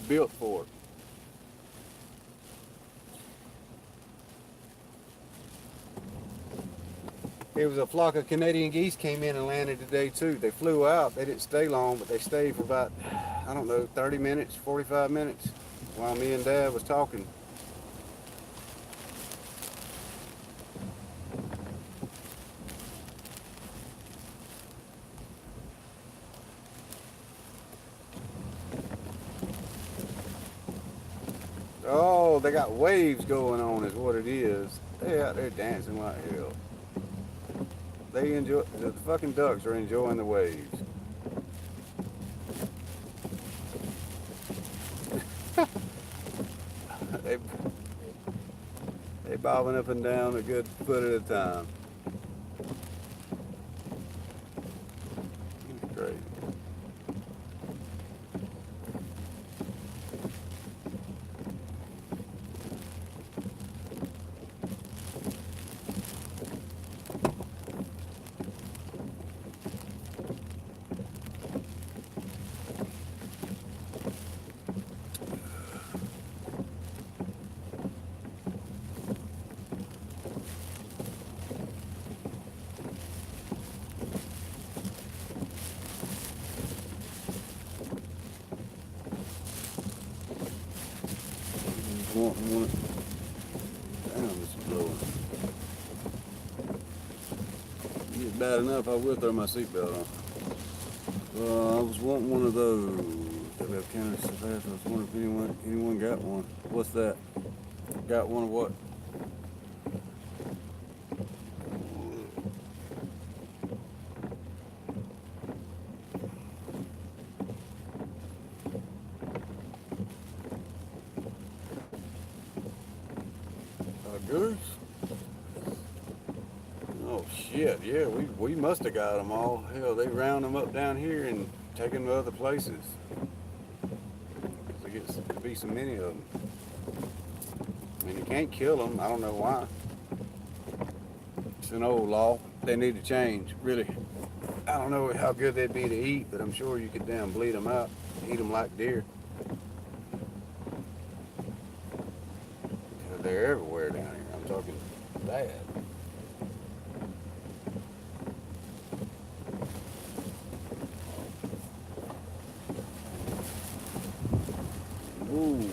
Built for it. There was a flock of Canadian geese came in and landed today too. They flew out. They didn't stay long, but they stayed for about, I don't know, 30 minutes, 45 minutes while me and Dad was talking. Oh, they got waves going on is what it is. They out there dancing like hell. They enjoy, the fucking ducks are enjoying the waves. bobbing up and down a good foot at a time. Great. One. Damn, it's blowing. It's bad enough, I will throw my seatbelt on. I was wanting one of those. WF County so fast. I was wondering if anyone got one. What's that? Got one of what? Goose? Oh shit, yeah, we must have got them all. Hell, they round them up down here and take them to other places. There gets to be so many of them. I mean, you can't kill them. I don't know why. It's an old law. They need to change, really. I don't know how good they'd be to eat, but I'm sure you could damn bleed them out, eat them like deer. They're everywhere down here. I'm talking bad. Ooh.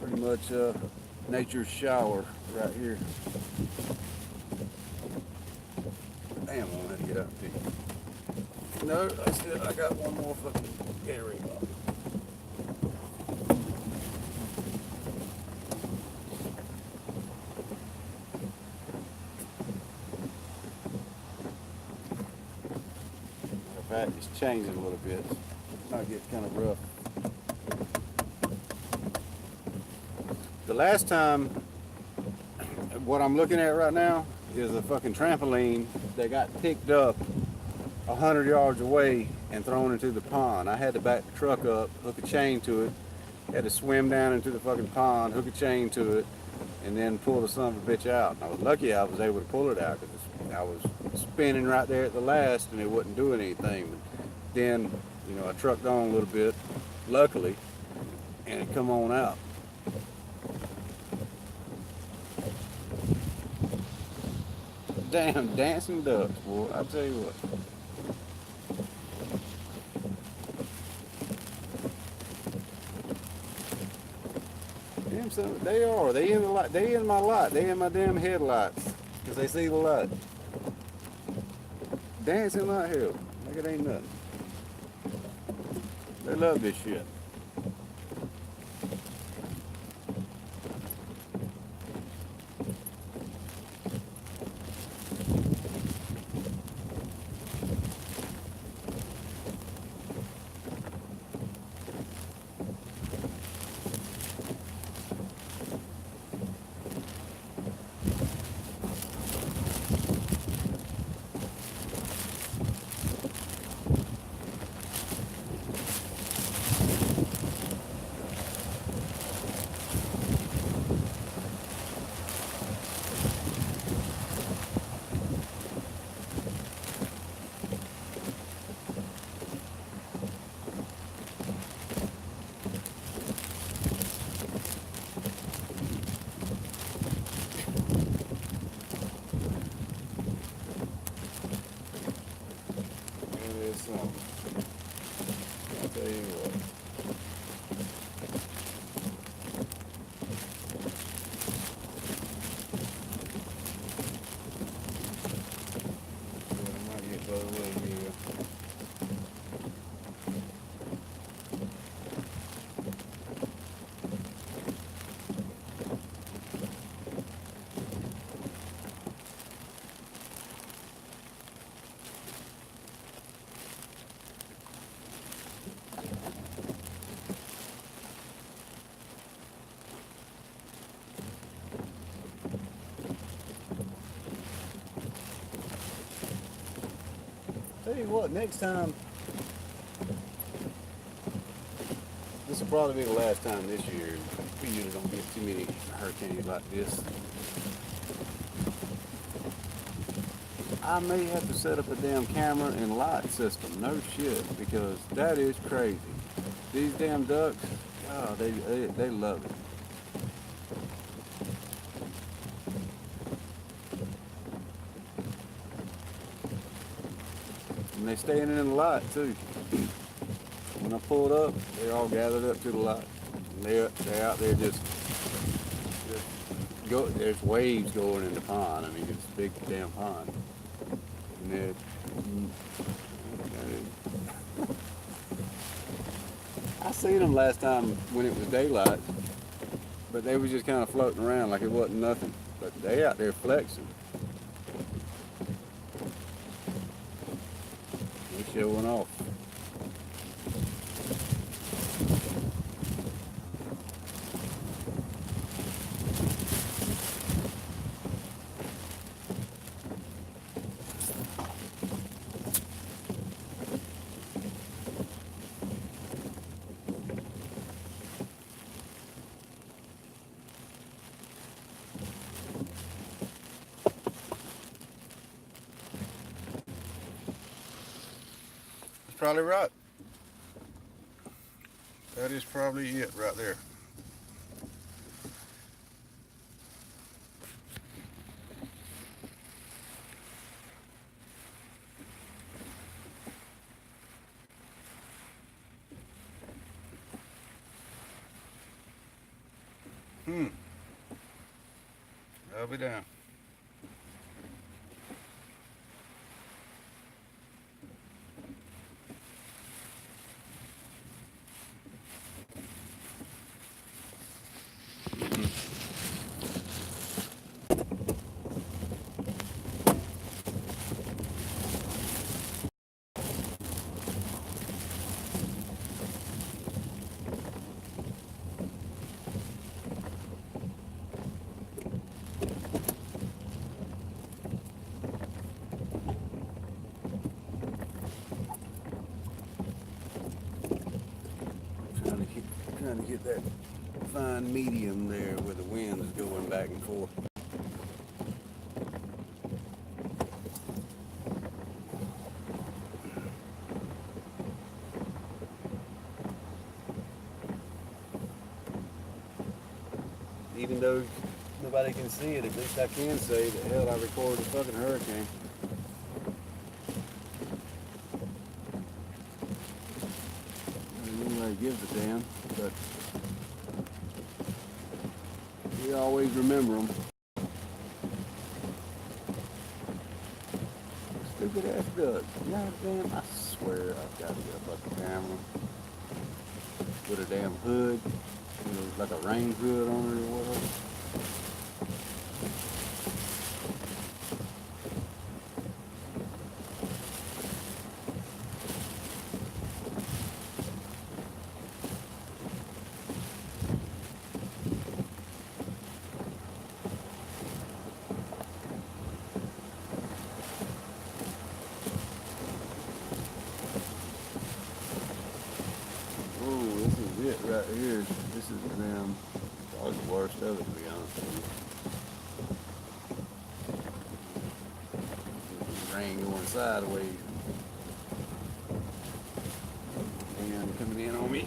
Pretty much nature's shower right here. Damn, I'm gonna have to get out and pee. No, I got one more fucking Gatorade bottle. Matter of fact, it's changing a little bit. It might get kind of rough. The last time, what I'm looking at right now is a fucking trampoline that got picked up 100 yards away and thrown into the pond. I had to back the truck up, hook a chain to it, had to swim down into the fucking pond, hook a chain to it, and then pull the son of a bitch out. And I was lucky I was able to pull it out because I was spinning right there at the last and it wasn't doing anything. But then, you know, I trucked on a little bit, luckily, and it come on out. Damn dancing ducks, boy, I tell you what. Damn son, they are. They in the light. They in my light. They in my damn headlights. Cause they see the light. Dancing like hell. Like it ain't nothing. They love this shit. Something. I'll tell you what. I might get by the way here. Tell you what, next time, this will probably be the last time this year. We usually don't get too many hurricanes like this. I may have to set up a damn camera and light system. No shit, because that is crazy. These damn ducks, oh, they love it. And they staying in the light too. When I pulled up, they're all gathered up to the light. And they're out there just go. There's waves going in the pond. I mean, it's a big damn pond. And they're, I seen them last time when it was daylight, but they was just kind of floating around like it wasn't nothing. But they out there flexing. They showing off. Probably right. That is probably it right there. I'll be down. Trying to get that fine medium there where the wind is going back and forth. Even though nobody can see it, at least I can say that hell, I recorded a fucking hurricane. Nobody gives a damn, but we always remember them. Stupid ass ducks. God damn, I swear I've got to get a fucking camera with a damn hood, you know, like a rain hood on it or whatever. Right here, this is the damn, probably the worst of it, to be honest with you. Rain going sideways and coming in on me.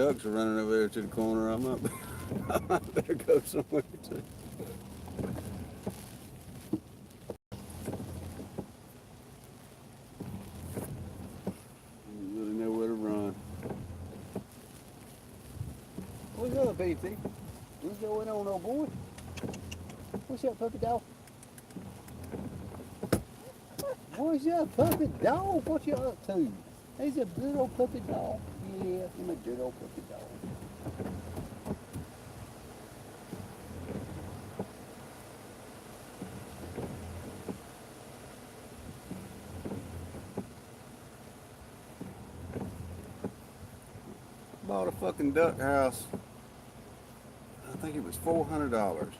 ducks are running over there to the corner. I better go somewhere too. You really know where to run. What's up, BT? What's going on, old boy? What's up, puppy dog? What's up, puppy dog? What you up to? He's a good old puppy dog. Yeah, I'm a good old puppy dog. Bought a fucking duck house. I think it was $400.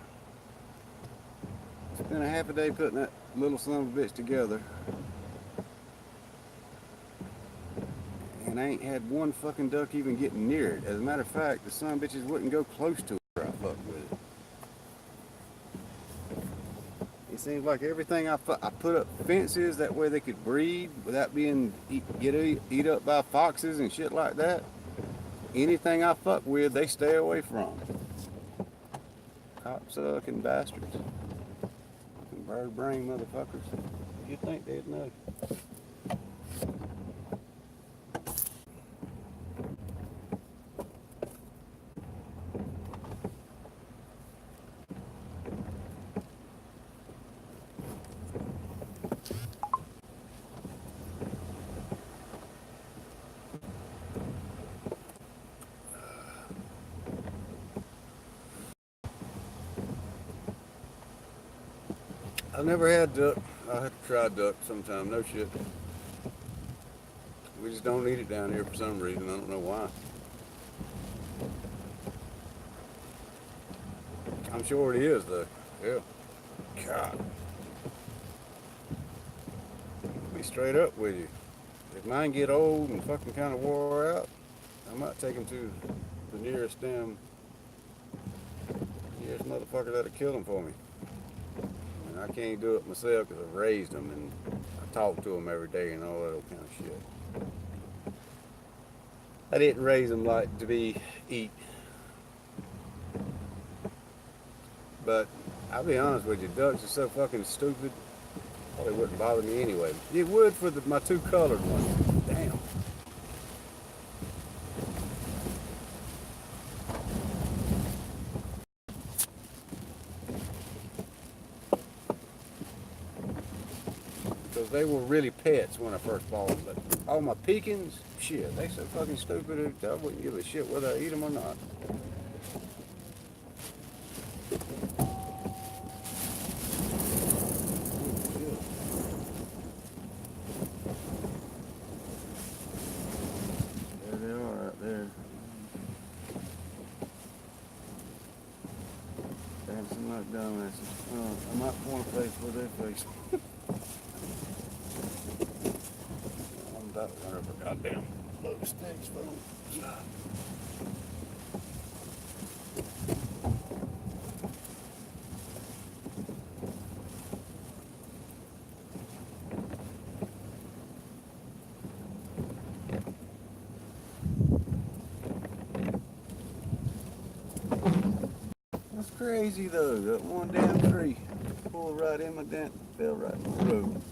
Spent a half a day putting that little son of a bitch together. And I ain't had one fucking duck even getting near it. As a matter of fact, the son of bitches wouldn't go close to it where I fucked with it. It seems like everything I put up fences that way they could breed without being eat up by foxes and shit like that. Anything I fuck with, they stay away from. Cocksucking bastards. Bird brain motherfuckers. You'd think they'd know. I've never had duck. I'll have to try duck sometime. No shit. We just don't eat it down here for some reason. I don't know why. I'm sure it is though. Yeah. God. I'll be straight up with you. If mine get old and fucking kind of wore out, I might take them to the nearest motherfucker that'll kill them for me. I can't do it myself because I've raised them and I talk to them every day and all that old kind of shit. I didn't raise them like to be eat. But I'll be honest with you, ducks are so fucking stupid, probably wouldn't bother me anyway. It would for my two colored ones. Damn. They were really pets when I first bought them, but all my Pekins, shit, they so fucking stupid I wouldn't give a shit whether I eat them or not. There they are right there. Dancing like dumbasses. I might want to face where they face. That runner for goddamn low stakes phone. That's crazy though. That one damn tree pulled right in my dent, fell right in the road.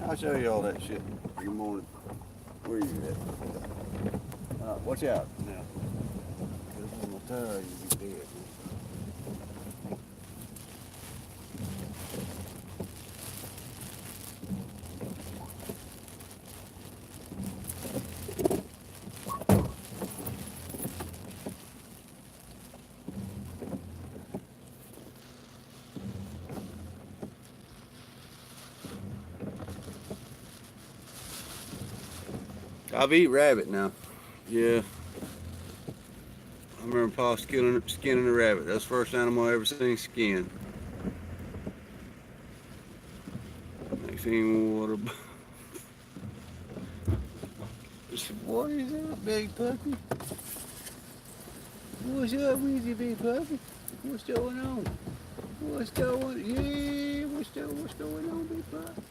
I'll show you all that shit in the morning. Where you at? Watch out now. This is my tire, you'll be dead. I've eat rabbit now. Yeah. I remember Pa skinning a rabbit. That's the first animal I ever seen skin. Next thing, what a... What is up, big puppy? What's up with you, big puppy? What's going on? What's going on? Yeah, what's going on, big puppy?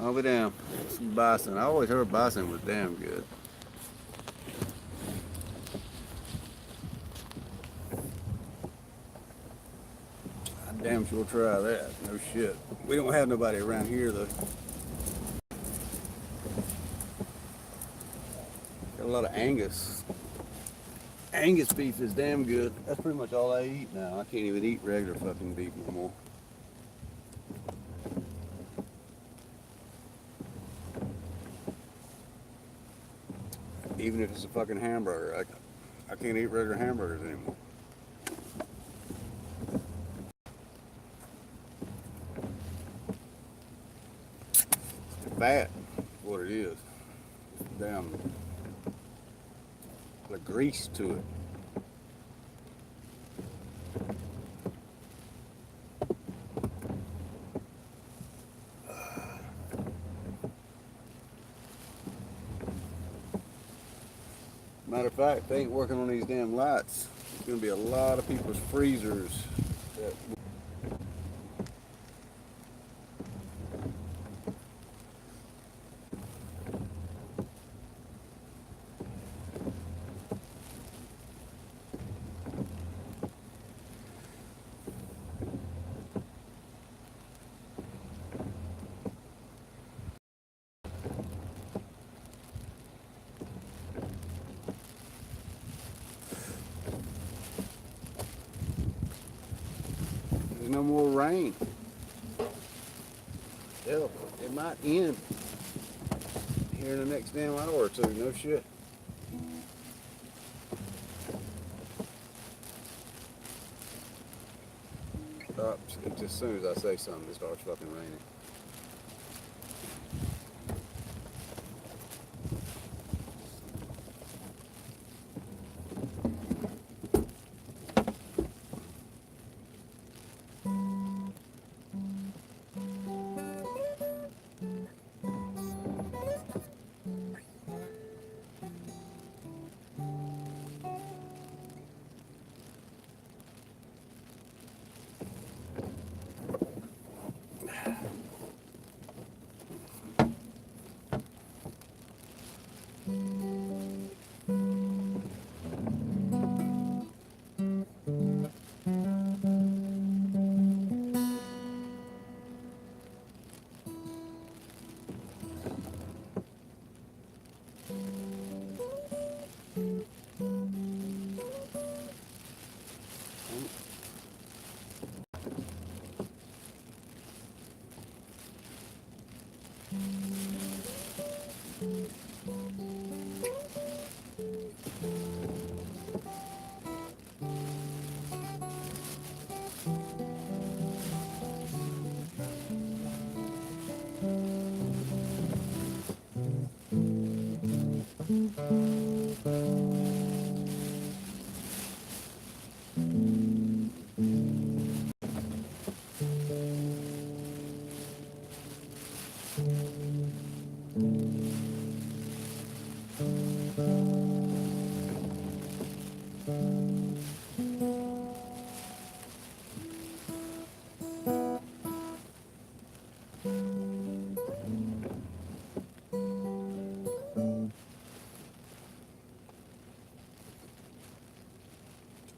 I'll be down. Some bison. I always heard bison was damn good. I'd damn sure try that. No shit. We don't have nobody around here though. Got a lot of Angus. Angus beef is damn good. That's pretty much all I eat now. I can't even eat regular fucking beef no more. Even if it's a fucking hamburger, I can't eat regular hamburgers anymore. It's fat, what it is. It's damn the grease to it. Matter of fact, they ain't working on these damn lights. There's gonna be a lot of people's freezers that there's no more rain. Hell, it might end here in the next damn hour or two. No shit. Just as soon as I say something, it starts fucking raining.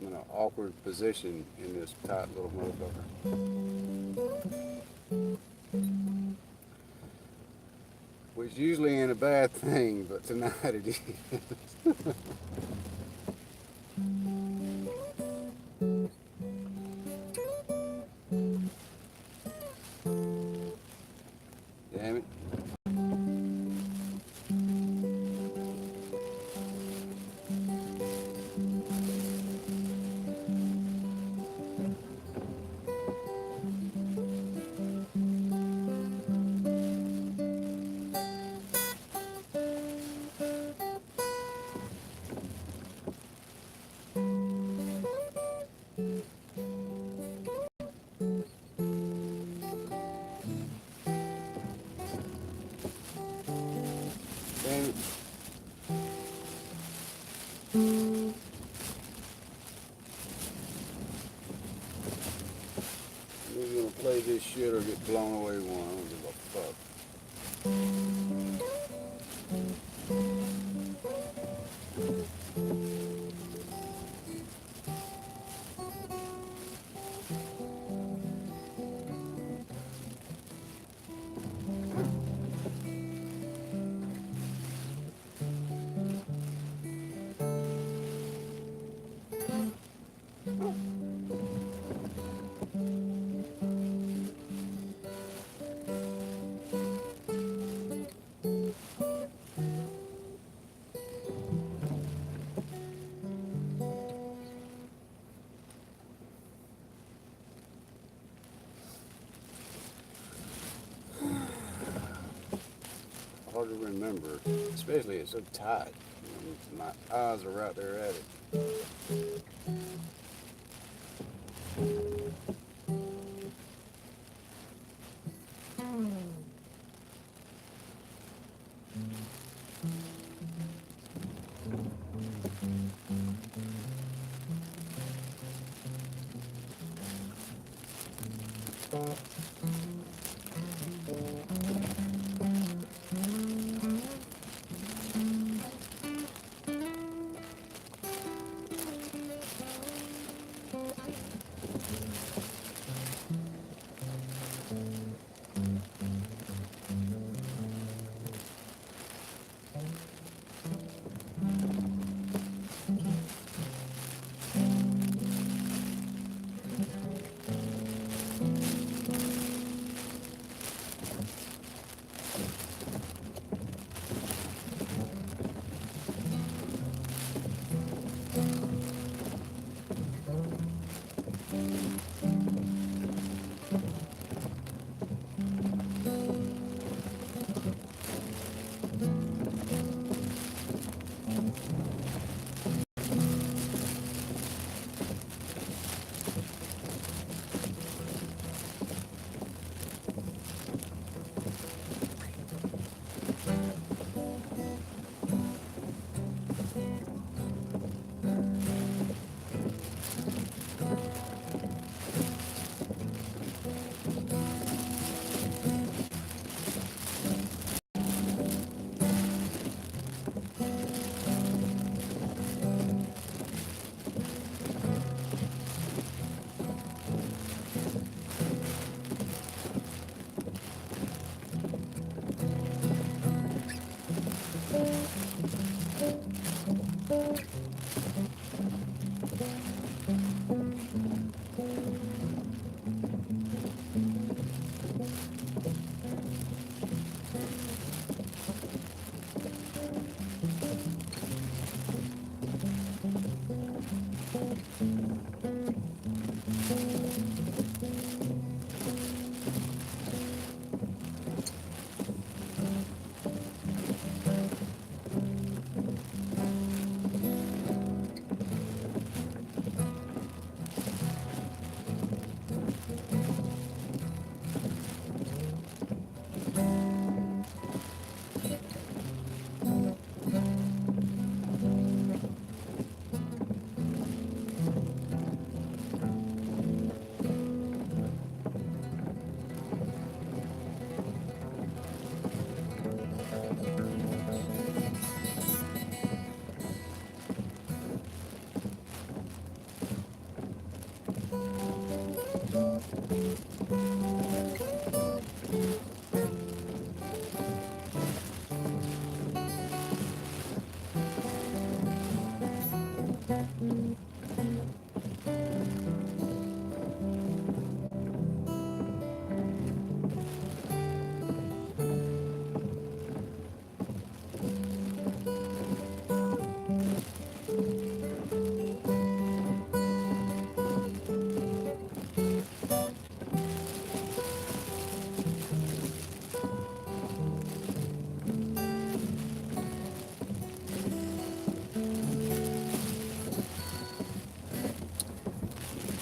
I'm in an awkward position in this tight little motherfucker. Which usually ain't a bad thing, but tonight it is. Damn it. Damn it. We're gonna play this shit or get blown away one. I don't give a fuck. hard to remember, especially it's so tight. My eyes are right there at it.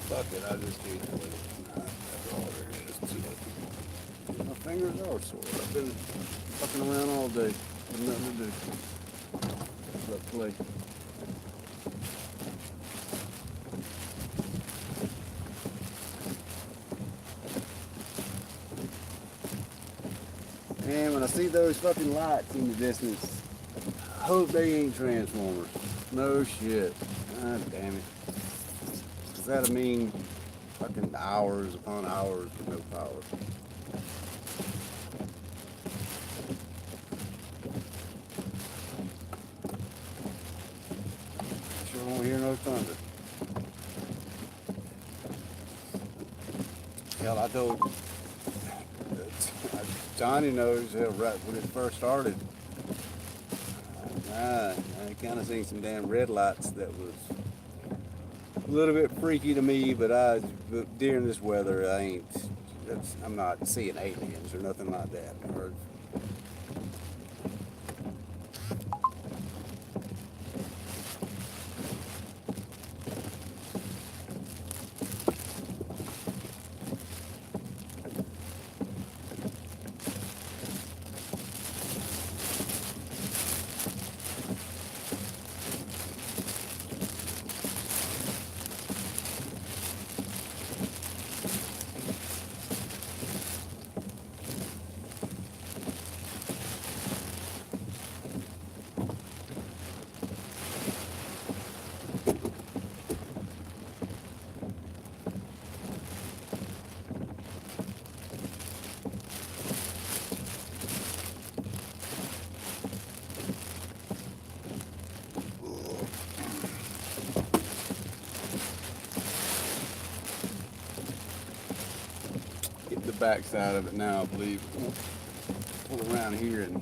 Fuck it, I just keep it. That's all there is to it. My fingers are sore. I've been fucking around all day with nothing to do but play. And when I see those fucking lights in the distance, I hope they ain't transformers. No shit. God damn it. Cause that'll mean fucking hours upon hours with no power. Sure won't hear no thunder. Hell, I told Johnny knows right when it first started. I kind of seen some damn red lights that was a little bit freaky to me, but during this weather, I'm not seeing aliens or nothing like that. back side of it now, I believe. Pull around here and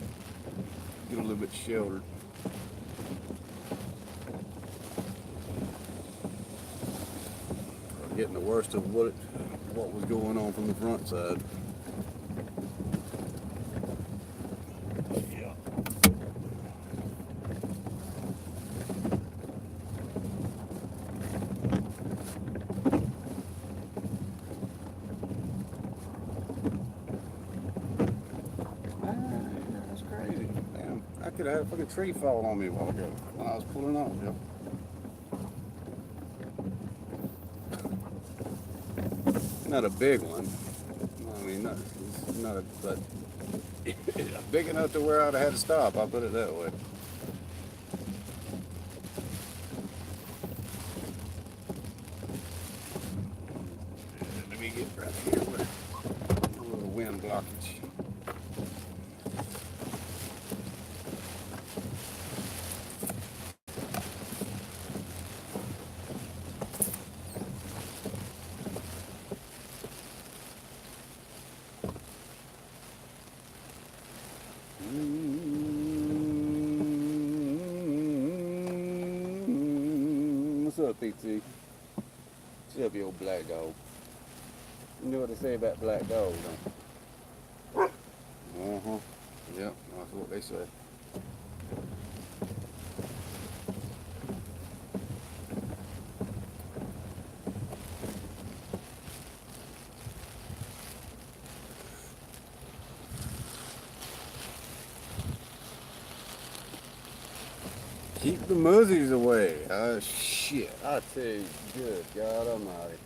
get a little bit sheltered. Getting the worst of what was going on from the front side. Yeah. That's crazy. Damn, I could have had a fucking tree fall on me a while ago when I was pulling off. Yeah. Not a big one. I mean, it's not a, but big enough to where I'd have had to stop. I'll put it that way. Let me get right here with a little wind blockage. What's up, PT? What's up, you old black dog? You know what they say about black dogs, huh? Uh-huh. Yep, that's what they say. Keep the muzzies away. Oh, shit. I tell you, good God almighty.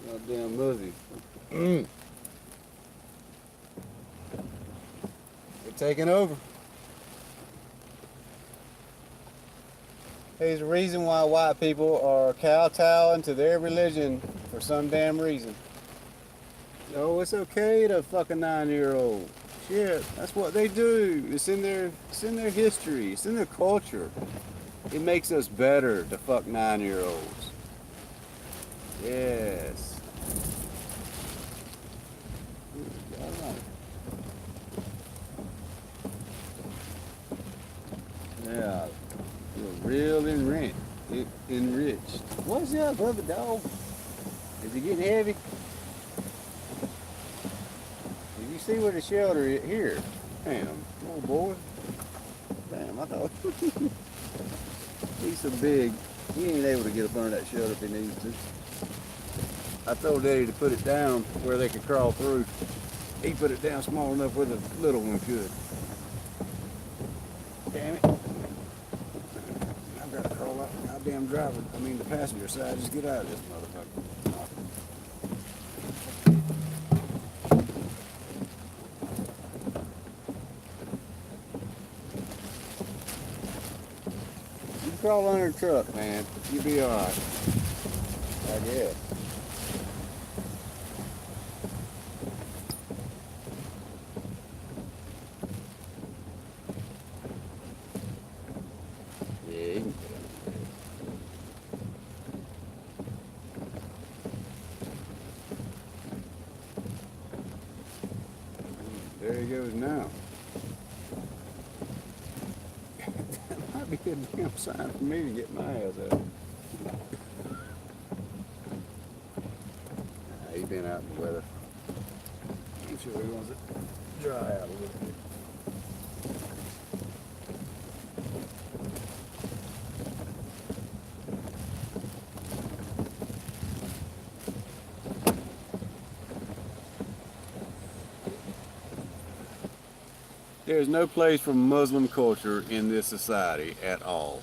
Goddamn muzzies. They're taking over. There's a reason why white people are kowtowing to their religion for some damn reason. Oh, it's okay to fuck a 9-year-old. Shit, that's what they do. It's in their history. It's in their culture. It makes us better to fuck 9-year-olds. Yes. Yeah, you're real enriched. What's up, brother dog? Is it getting heavy? Did you see where the shelter is? Here. Damn, oh boy. Damn, I thought he's so big. He ain't able to get up under that shelter if he needs to. I told Daddy to put it down where they could crawl through. He put it down small enough where the little one could. Damn it. I've got to crawl out the goddamn driver. I mean the passenger side. Just get out of this motherfucker. You crawl under the truck, man. You'll be alright. I guess. There he goes now. That might be a damn sign for me to get my ass out. He's been out in the weather. I'm sure he wants it to dry out a little bit. There is no place for Muslim culture in this society at all.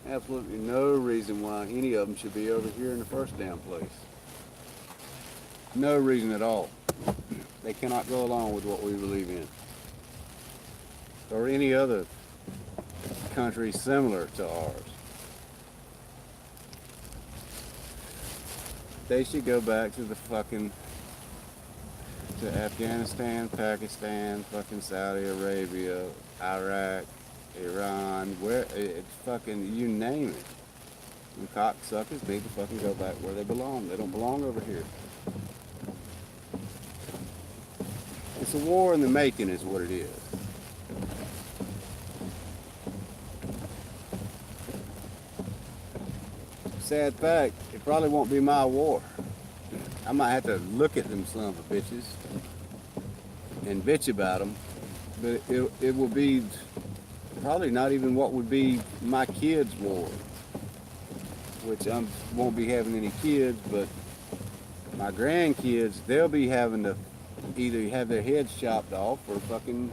Absolutely no reason why any of them should be over here in the first damn place. No reason at all. They cannot go along with what we believe in. Or any other country similar to ours. They should go back to to Afghanistan, Pakistan, fucking Saudi Arabia, Iraq, Iran, where it's fucking, you name it. And cocksuckers need to fucking go back where they belong. They don't belong over here. It's a war in the making is what it is. Sad fact, it probably won't be my war. I might have to look at them son of a bitches and bitch about them, but it will be probably not even what would be my kids' war, which I won't be having any kids, but my grandkids, they'll be having to either have their heads chopped off or fucking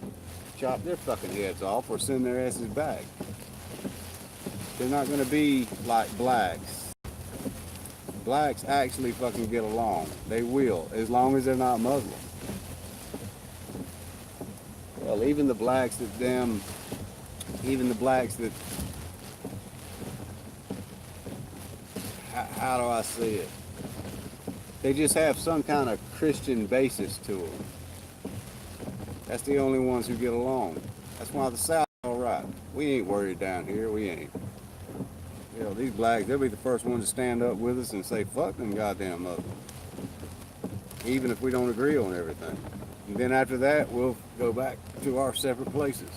chop their fucking heads off or send their asses back. They're not going to be like blacks. Blacks actually fucking get along. They will, as long as they're not Muslim. Well, even the blacks that how do I say it? They just have some kind of Christian basis to them. That's the only ones who get along. That's why the South is all right. We ain't worried down here. We ain't. You know, these blacks, they'll be the first ones to stand up with us and say, fuck them goddamn Muslims. Even if we don't agree on everything. And then after that, we'll go back to our separate places.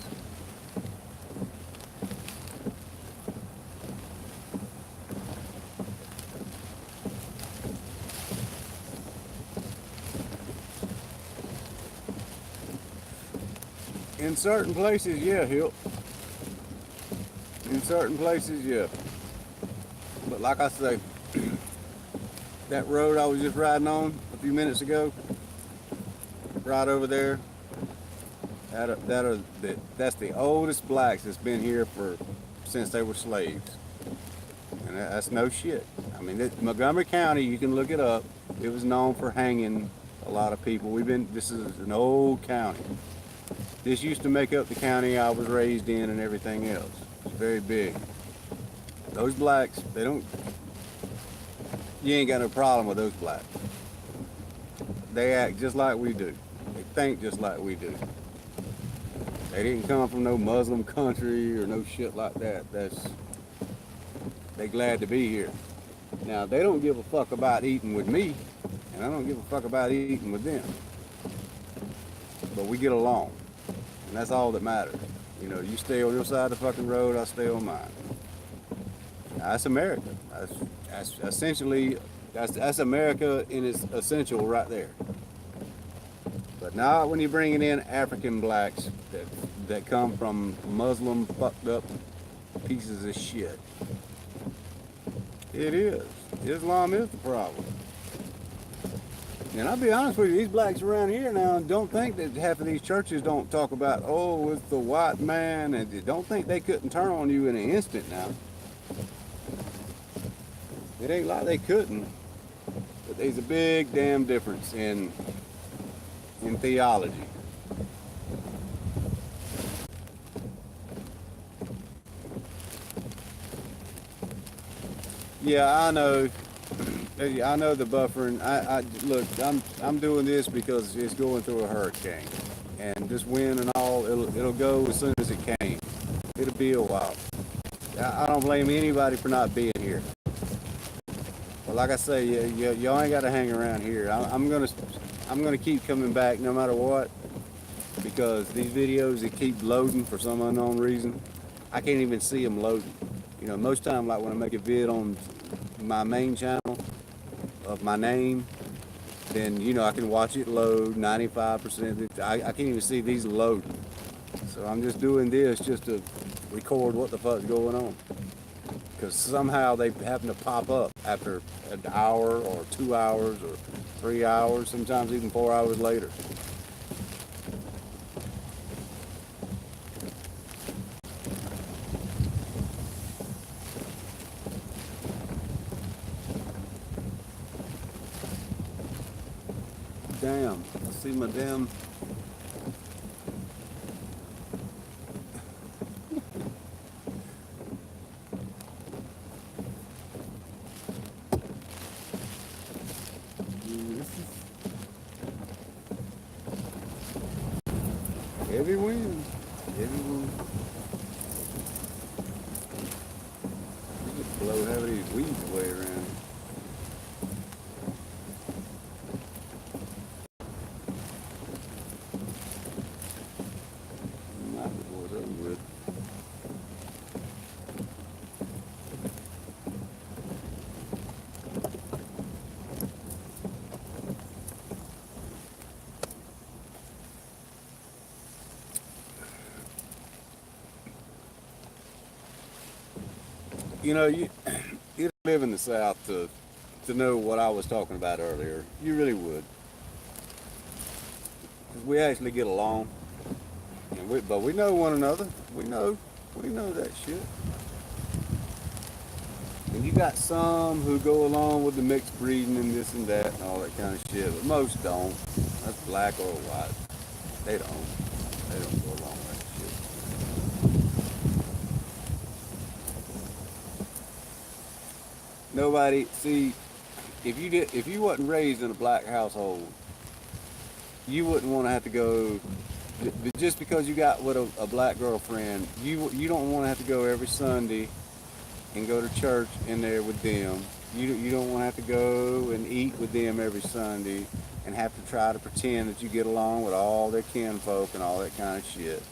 In certain places, yeah, Hill. In certain places, yeah. But like I say, that road I was just riding on a few minutes ago, right over there, that's the oldest blacks that's been here since they were slaves. And that's no shit. I mean, Montgomery County, you can look it up. It was known for hanging a lot of people. This is an old county. This used to make up the county I was raised in and everything else. It's very big. Those blacks, you ain't got no problem with those blacks. They act just like we do. They think just like we do. They didn't come from no Muslim country or no shit like that. They glad to be here. Now, they don't give a fuck about eating with me, and I don't give a fuck about eating with them. But we get along, and that's all that matters. You know, you stay on your side of the fucking road, I stay on mine. That's America. That's essentially, that's America in its essential right there. But not when you're bringing in African blacks that come from Muslim fucked up pieces of shit. It is. Islam is the problem. And I'll be honest with you, these blacks around here now don't think that half of these churches don't talk about, oh, it's the white man, and they don't think they couldn't turn on you in an instant now. It ain't like they couldn't, but there's a big damn difference in theology. Yeah, I know. I know the buffering. Look, I'm doing this because it's going through a hurricane, and this wind and all, it'll go as soon as it came. It'll be a while. I don't blame anybody for not being here. But like I say, y'all ain't got to hang around here. I'm gonna keep coming back no matter what, because these videos that keep loading for some unknown reason, I can't even see them loading. You know, most time, like when I make a vid on my main channel of my name, then you know I can watch it load 95%. I can't even see these loading. So I'm just doing this just to record what the fuck's going on. Because somehow they happen to pop up after an hour or 2 hours or 3 hours, sometimes even 4 hours later. damn. I see my damn. Heavy wind. Heavy wind. You just blow half of these weeds away around. Might be what's over with. You know, you live in the South to know what I was talking about earlier. You really would. 'Cause we actually get along, and but we know one another. We know that shit. And you got some who go along with the mixed breeding and this and that and all that kind of shit, but most don't. That's black or white. They don't. They don't go along with that shit. Nobody see if you wasn't raised in a black household, you wouldn't want to have to go just because you got with a black girlfriend. You don't want to have to go every Sunday and go to church in there with them. You don't want to have to go and eat with them every Sunday and have to try to pretend that you get along with all their kinfolk and all that kind of shit.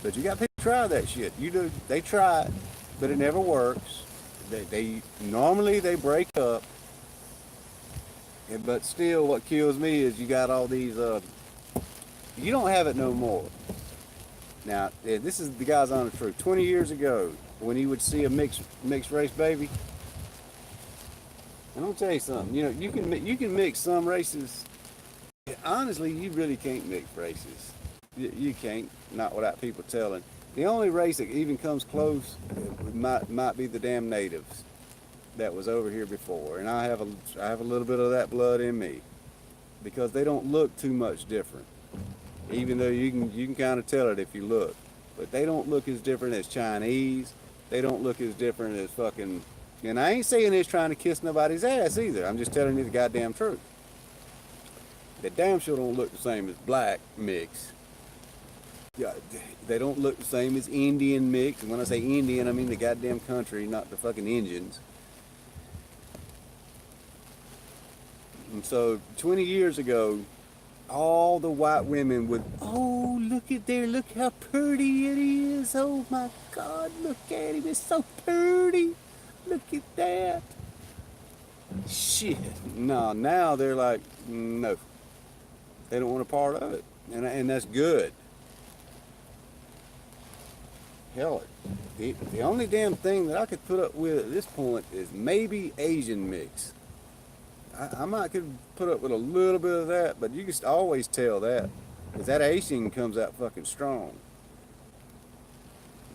But you got people try that shit. You do. They try it, but it never works. They normally they break up. But still, what kills me is you got all these. You don't have it no more. Now, this is the guy's honest truth. 20 years ago, when he would see a mixed race baby, and I'll tell you something. You know, you can mix some races. Honestly, you really can't mix races. You can't, not without people telling. The only race that even comes close might be the damn natives that was over here before, and I have a little bit of that blood in me, because they don't look too much different. Even though you can kind of tell it if you look, but they don't look as different as Chinese. They don't look as different as fucking. And I ain't saying this trying to kiss nobody's ass either. I'm just telling you the goddamn truth. They damn sure don't look the same as black mix. Yeah, they don't look the same as Indian mix. And when I say Indian, I mean the goddamn country, not the fucking Indians. And so 20 years ago, all the white women would, oh, look at there, look how pretty it is. Oh my God, look at him, it's so pretty. Look at that. Shit. No, now they're like, no. They don't want a part of it. And that's good. Hell, the only damn thing that I could put up with at this point is maybe Asian mix. I might could put up with a little bit of that, but you can always tell that. Because that Asian comes out fucking strong.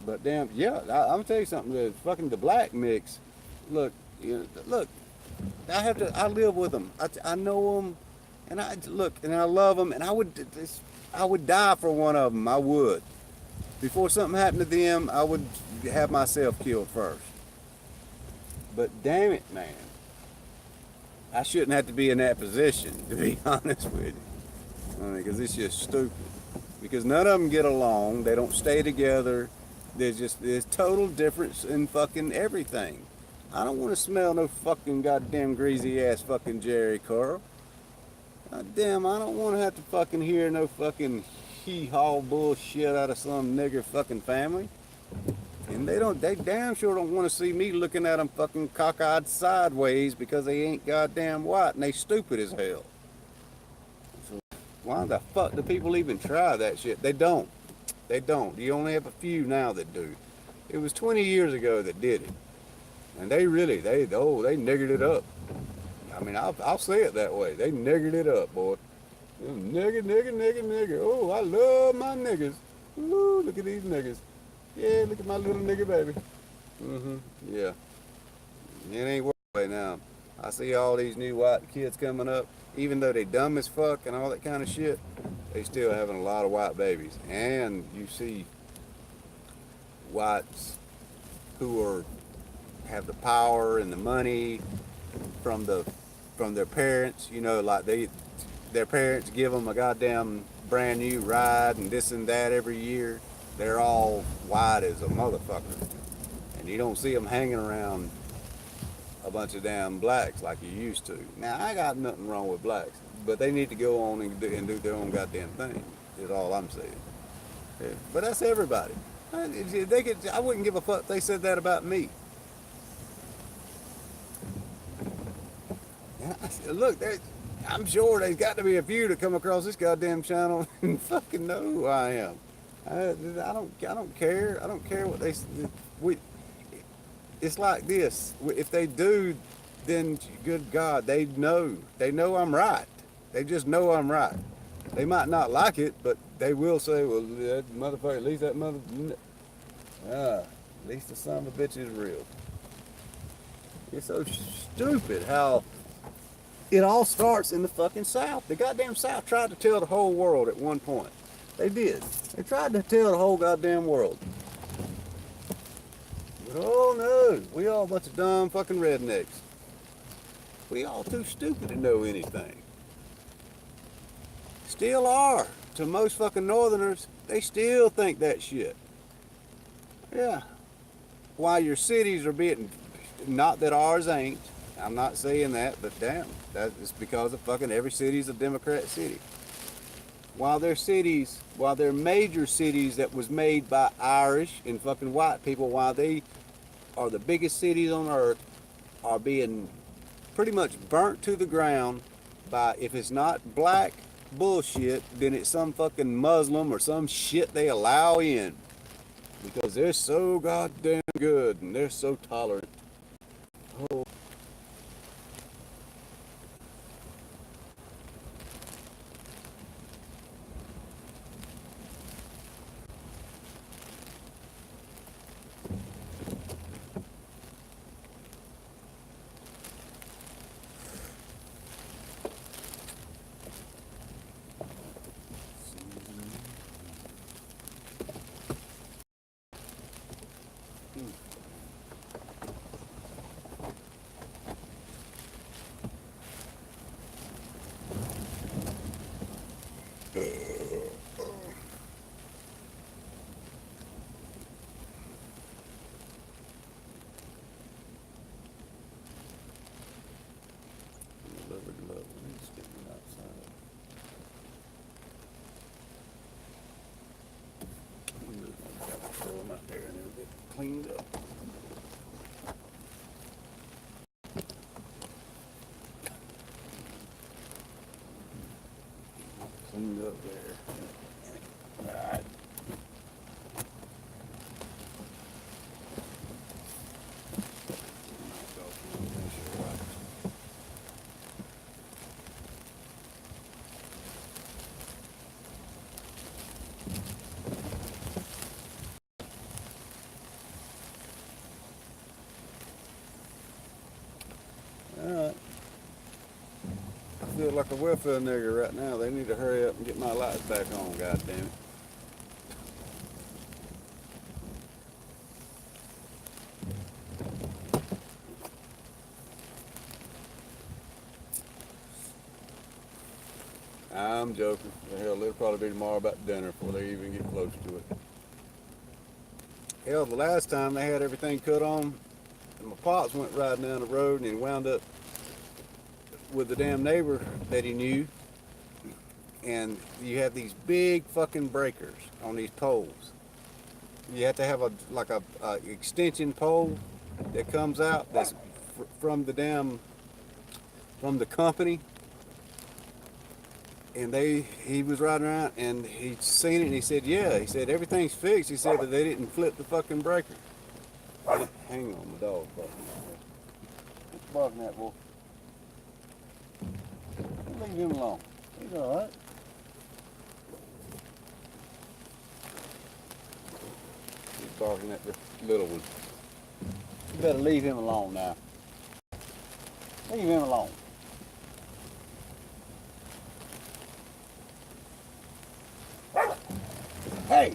But damn, yeah, I'm gonna tell you something. The black mix, look, look, I live with them. I know them, and I love them, and I would die for one of them. I would. Before something happened to them, I would have myself killed first. But damn it, man. I shouldn't have to be in that position, to be honest with you. Because it's just stupid. Because none of them get along. They don't stay together. There's total difference in fucking everything. I don't want to smell no fucking goddamn greasy ass fucking Jerry Curl. Damn, I don't want to have to fucking hear no fucking hee-haw bullshit out of some nigger fucking family. And they damn sure don't want to see me looking at them fucking cockeyed sideways because they ain't goddamn white and they stupid as hell. So why the fuck do people even try that shit? They don't. They don't. You only have a few now that do. It was 20 years ago that did it. And they niggered it up. I mean, I'll say it that way. They niggered it up, boy. Nigger. Oh, I love my niggas. Ooh, look at these niggas. Yeah, look at my little nigga baby. Yeah. It ain't working right now. I see all these new white kids coming up, even though they dumb as fuck and all that kind of shit, they still having a lot of white babies. And you see whites who are have the power and the money from their parents, you know, like their parents give them a goddamn brand new ride and this and that every year. They're all white as a motherfucker, and you don't see them hanging around a bunch of damn blacks like you used to. Now I got nothing wrong with blacks, but they need to go on and do their own goddamn thing. Is all I'm saying. Yeah. But that's everybody. I wouldn't give a fuck if they said that about me. Look, I'm sure there's got to be a few that come across this goddamn channel and fucking know who I am. I don't care. I don't care what we. It's like this. If they do, then good God, they know. They know I'm right. They just know I'm right. They might not like it, but they will say, "Well, that motherfucker, at least that mother, at least the son of a bitch is real." It's so stupid how it all starts in the fucking South. The goddamn South tried to tell the whole world at one point. They did. They tried to tell the whole goddamn world. But oh no, we all a bunch of dumb fucking rednecks. We all too stupid to know anything. Still are. To most fucking northerners, they still think that shit. Yeah. While your cities are being, not that ours ain't, I'm not saying that, but damn, that's because of fucking every city's a Democrat city. While their major cities that was made by Irish and fucking white people, while they are the biggest cities on earth, are being pretty much burnt to the ground by, if it's not black bullshit, then it's some fucking Muslim or some shit they allow in. Because they're so goddamn good and they're so tolerant. Oh. Cleaned up. Cleaned up there. Alright. Alright. I feel like a welfare nigger right now. They need to hurry up and get my lights back on, goddammit. I'm joking. Hell, it'll probably be tomorrow about dinner before they even get close to it. Hell, the last time they had everything cut on, and my pops went riding down the road and he wound up with the damn neighbor that he knew, and you have these big fucking breakers on these poles. You have to have a extension pole that comes out that's from the company, and he was riding around and he seen it and he said, yeah, he said everything's fixed. He said, but they didn't flip the fucking breaker. Hang on, my dog barking. What's barking at, wolf? Leave him alone. He's all right. He's barking at the little one. You better leave him alone now. Leave him alone. Hey,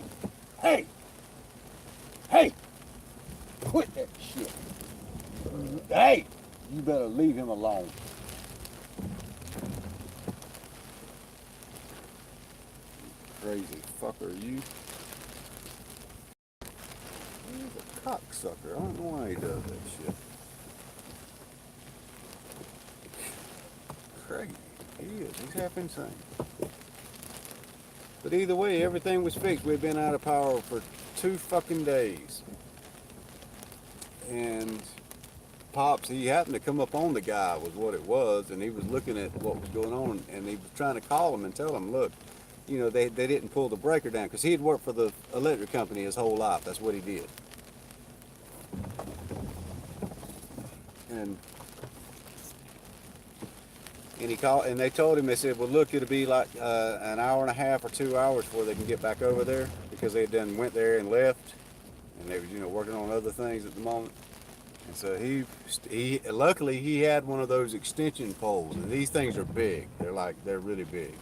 hey, hey, quit that shit. Hey, you better leave him alone. Crazy fucker, you. He's a cocksucker. I don't know why he does that shit. Crazy. He is. He's half insane. But either way, everything was fixed. We'd been out of power for 2 fucking days. And Pops, he happened to come up on the guy was what it was, and he was looking at what was going on, and he was trying to call him and tell him, look, you know, they didn't pull the breaker down, because he had worked for the electric company his whole life. That's what he did. And he called, and they told him, they said, well, look, it'll be like an hour and a half or 2 hours before they can get back over there, because they had done went there and left, and they were, you know, working on other things at the moment. And so he luckily he had one of those extension poles, and these things are big. They're really big.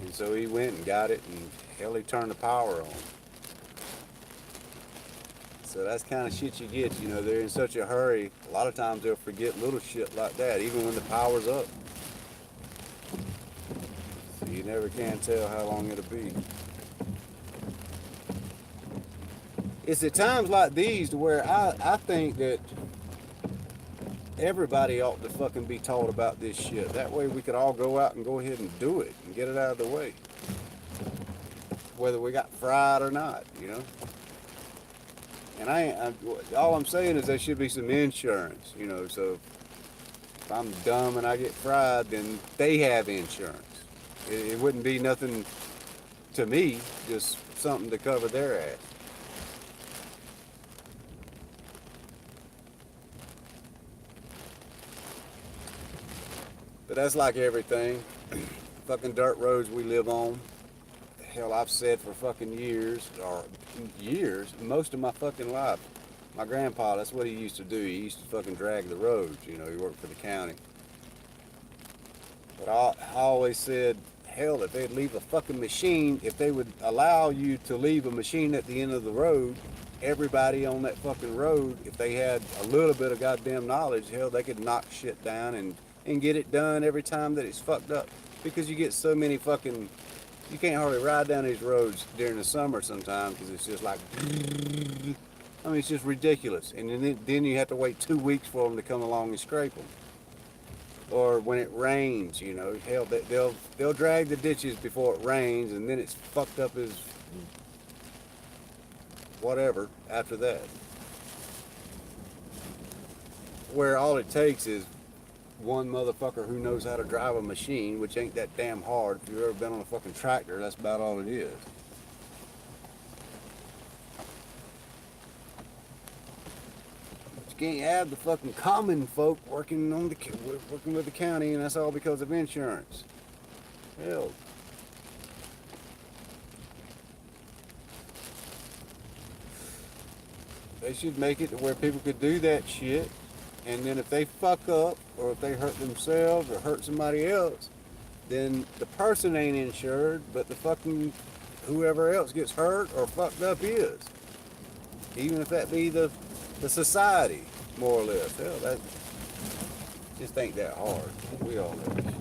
And so he went and got it, and hell, he turned the power on. So that's kind of shit you get, you know, they're in such a hurry. A lot of times they'll forget little shit like that, even when the power's up. So you never can tell how long it'll be. It's at times like these to where I think that everybody ought to fucking be taught about this shit. That way we could all go out and go ahead and do it and get it out of the way. Whether we got fried or not, you know. And all I'm saying is there should be some insurance, you know, so if I'm dumb and I get fried, then they have insurance. It wouldn't be nothing to me, just something to cover their ass. But that's like everything. Fucking dirt roads we live on. Hell, I've said for fucking years, most of my fucking life. My grandpa, that's what he used to do. He used to fucking drag the roads, you know, he worked for the county. But I always said, hell, if they'd leave a fucking machine, if they would allow you to leave a machine at the end of the road, everybody on that fucking road, if they had a little bit of goddamn knowledge, hell, they could knock shit down and get it done every time that it's fucked up. Because you get so many fucking, you can't hardly ride down these roads during the summer sometimes because it's just like, I mean, it's just ridiculous. And then you have to wait 2 weeks for them to come along and scrape them. Or when it rains, you know, hell, they'll drag the ditches before it rains, and then it's fucked up as whatever after that. Where all it takes is one motherfucker who knows how to drive a machine, which ain't that damn hard. If you've ever been on a fucking tractor, that's about all it is. But you can't have the fucking common folk working with the county, and that's all because of insurance. Hell. They should make it to where people could do that shit. And then if they fuck up, or if they hurt themselves or hurt somebody else, then the person ain't insured, but the fucking whoever else gets hurt or fucked up is. Even if that be the society, more or less. Hell, that just ain't that hard. We all know this shit.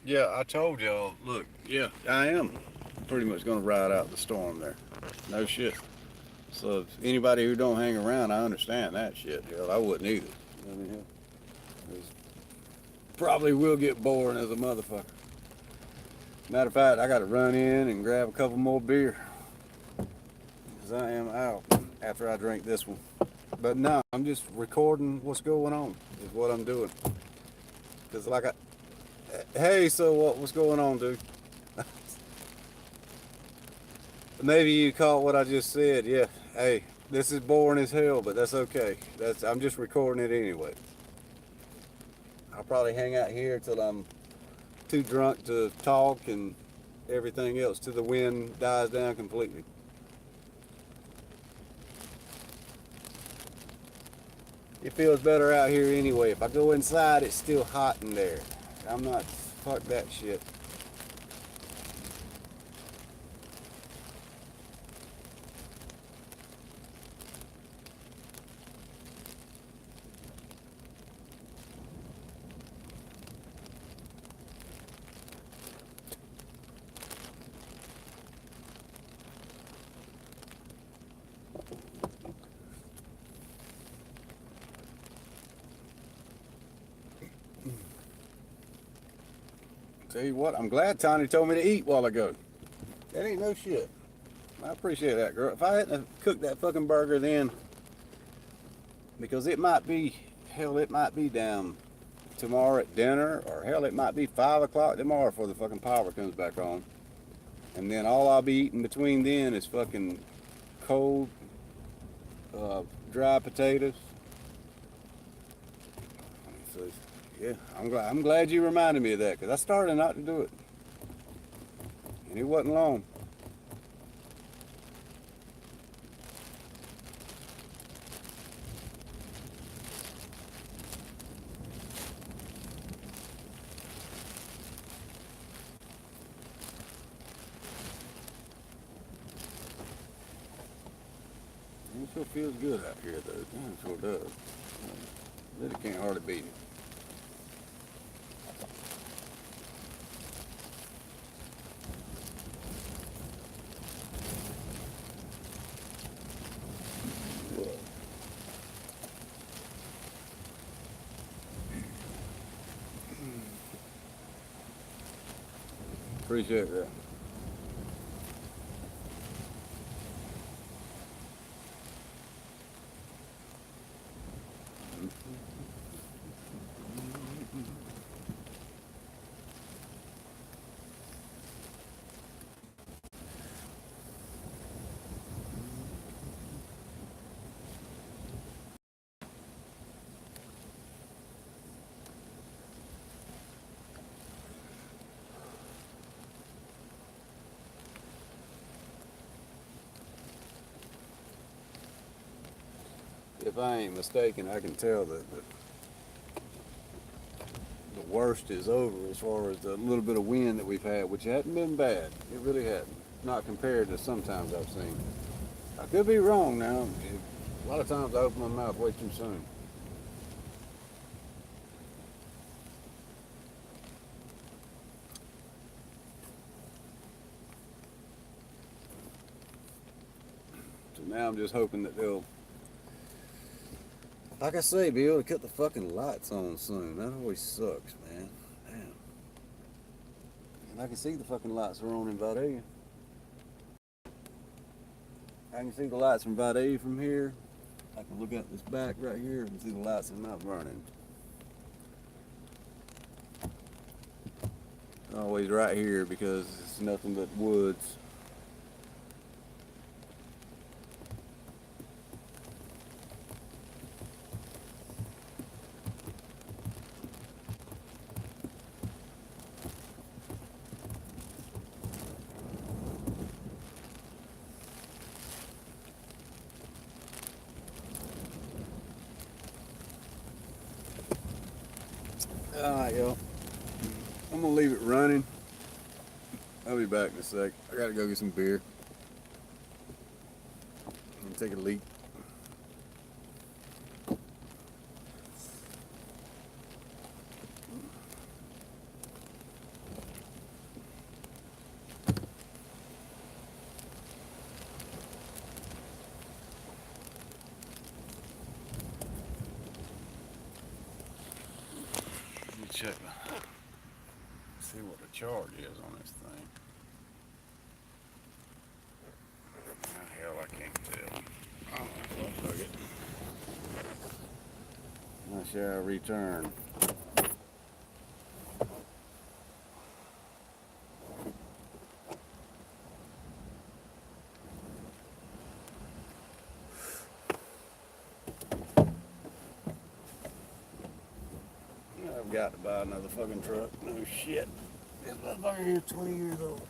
Yeah, I told y'all, look, yeah, I am pretty much going to ride out the storm there. No shit. So if anybody who don't hang around, I understand that shit. Hell, I wouldn't either. I mean, hell, it's probably will get boring as a motherfucker. Matter of fact, I got to run in and grab a couple more beer because I am out after I drink this one. But no, I'm just recording what's going on is what I'm doing. Because like I, hey, so what's going on, dude? Maybe you caught what I just said. Yeah. Hey, this is boring as hell, but that's okay. I'm just recording it anyway. I'll probably hang out here till I'm too drunk to talk and everything else till the wind dies down completely. It feels better out here anyway. If I go inside, it's still hot in there. I'm not, fuck that shit. Tell you what, I'm glad Tony told me to eat while ago. That ain't no shit. I appreciate that, girl. If I hadn't cooked that fucking burger then, because it might be, hell, it might be down tomorrow at dinner, or hell, it might be 5 o'clock tomorrow before the fucking power comes back on. And then all I'll be eating between then is fucking cold, dry potatoes. So, yeah, I'm glad you reminded me of that, because I started not to do it. And it wasn't long. It sure feels good out here, though. It sure does. Really can't hardly beat it. Appreciate that. If I ain't mistaken, I can tell that the worst is over as far as the little bit of wind that we've had, which hadn't been bad. It really hadn't. Not compared to sometimes I've seen. I could be wrong now. A lot of times I open my mouth way too soon. So now I'm just hoping that they'll, like I say, be able to cut the fucking lights on soon. That always sucks, man. Damn. And I can see the fucking lights are on in Vidalia. I can see the lights from Vidalia from here. I can look at this back right here and see the lights in Mount Vernon. Always right here because it's nothing but woods. Alright, y'all. I'm gonna leave it running. I'll be back in a sec. I gotta go get some beer and take a leak. See what the charge is on this thing. Oh, hell, I can't tell. Oh, well, fuck it. I shall return. I've got to buy another fucking truck. No shit. This motherfucker here is 20 years old.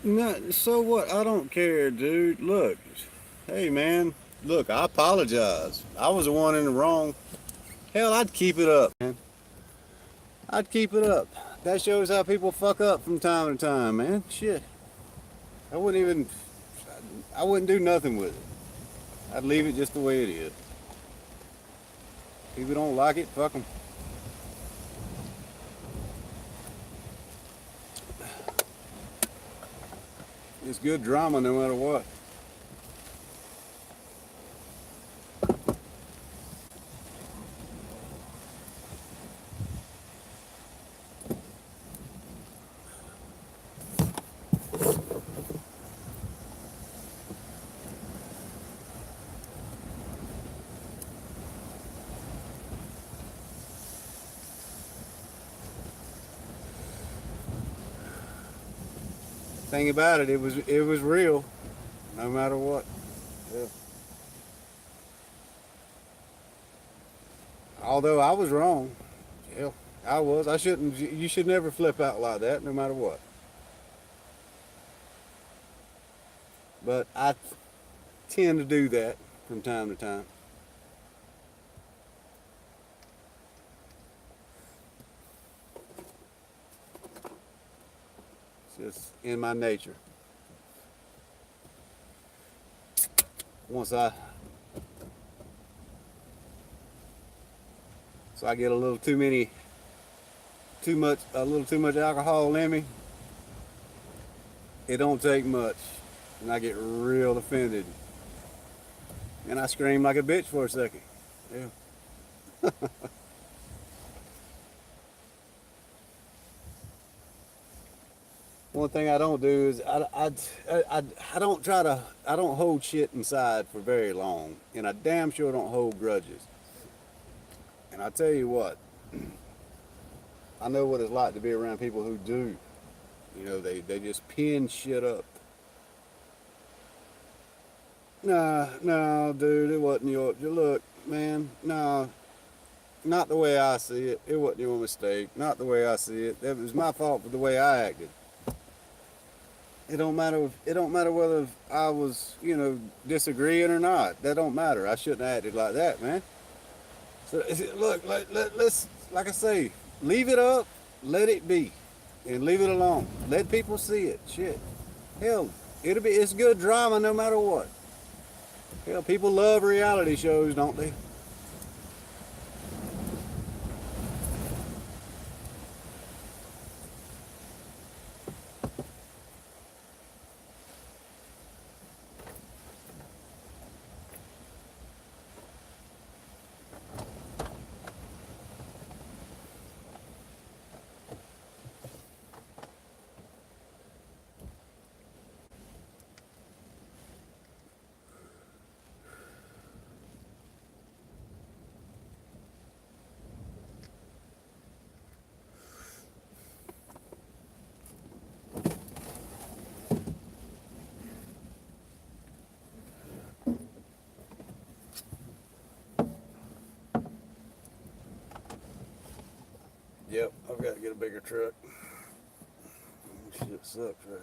No, so what? I don't care, dude. Look, hey man, look, I apologize. I was the one in the wrong. Hell, I'd keep it up, man. I'd keep it up. That shows how people fuck up from time to time, man. Shit. I wouldn't even, I wouldn't do nothing with it. I'd leave it just the way it is. People don't like it, fuck them. It's good drama no matter what. Thing about it, it was real, no matter what. Yeah. Although I was wrong. Hell, I was. I shouldn't. You should never flip out like that, no matter what. But I tend to do that from time to time. It's just in my nature. Once I so I get a little too much alcohol in me. It don't take much, and I get real offended, and I scream like a bitch for a second. Yeah. One thing I don't do is I don't try to I don't hold shit inside for very long, and I damn sure don't hold grudges. And I tell you what, I know what it's like to be around people who do. You know, they just pin shit up. Nah, no, dude, it wasn't your look, man. Nah, not the way I see it. It wasn't your mistake. Not the way I see it. It was my fault for the way I acted. It don't matter. It don't matter whether I was, disagreeing or not. That don't matter. I shouldn't have acted like that, man. So look, let's like I say, leave it up, let it be, and leave it alone. Let people see it. Shit, hell, it's good drama no matter what. Hell, people love reality shows, don't they? Yep, I've got to get a bigger truck. Shit sucks right here.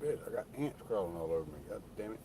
Bitch, I got ants crawling all over me. God damn it.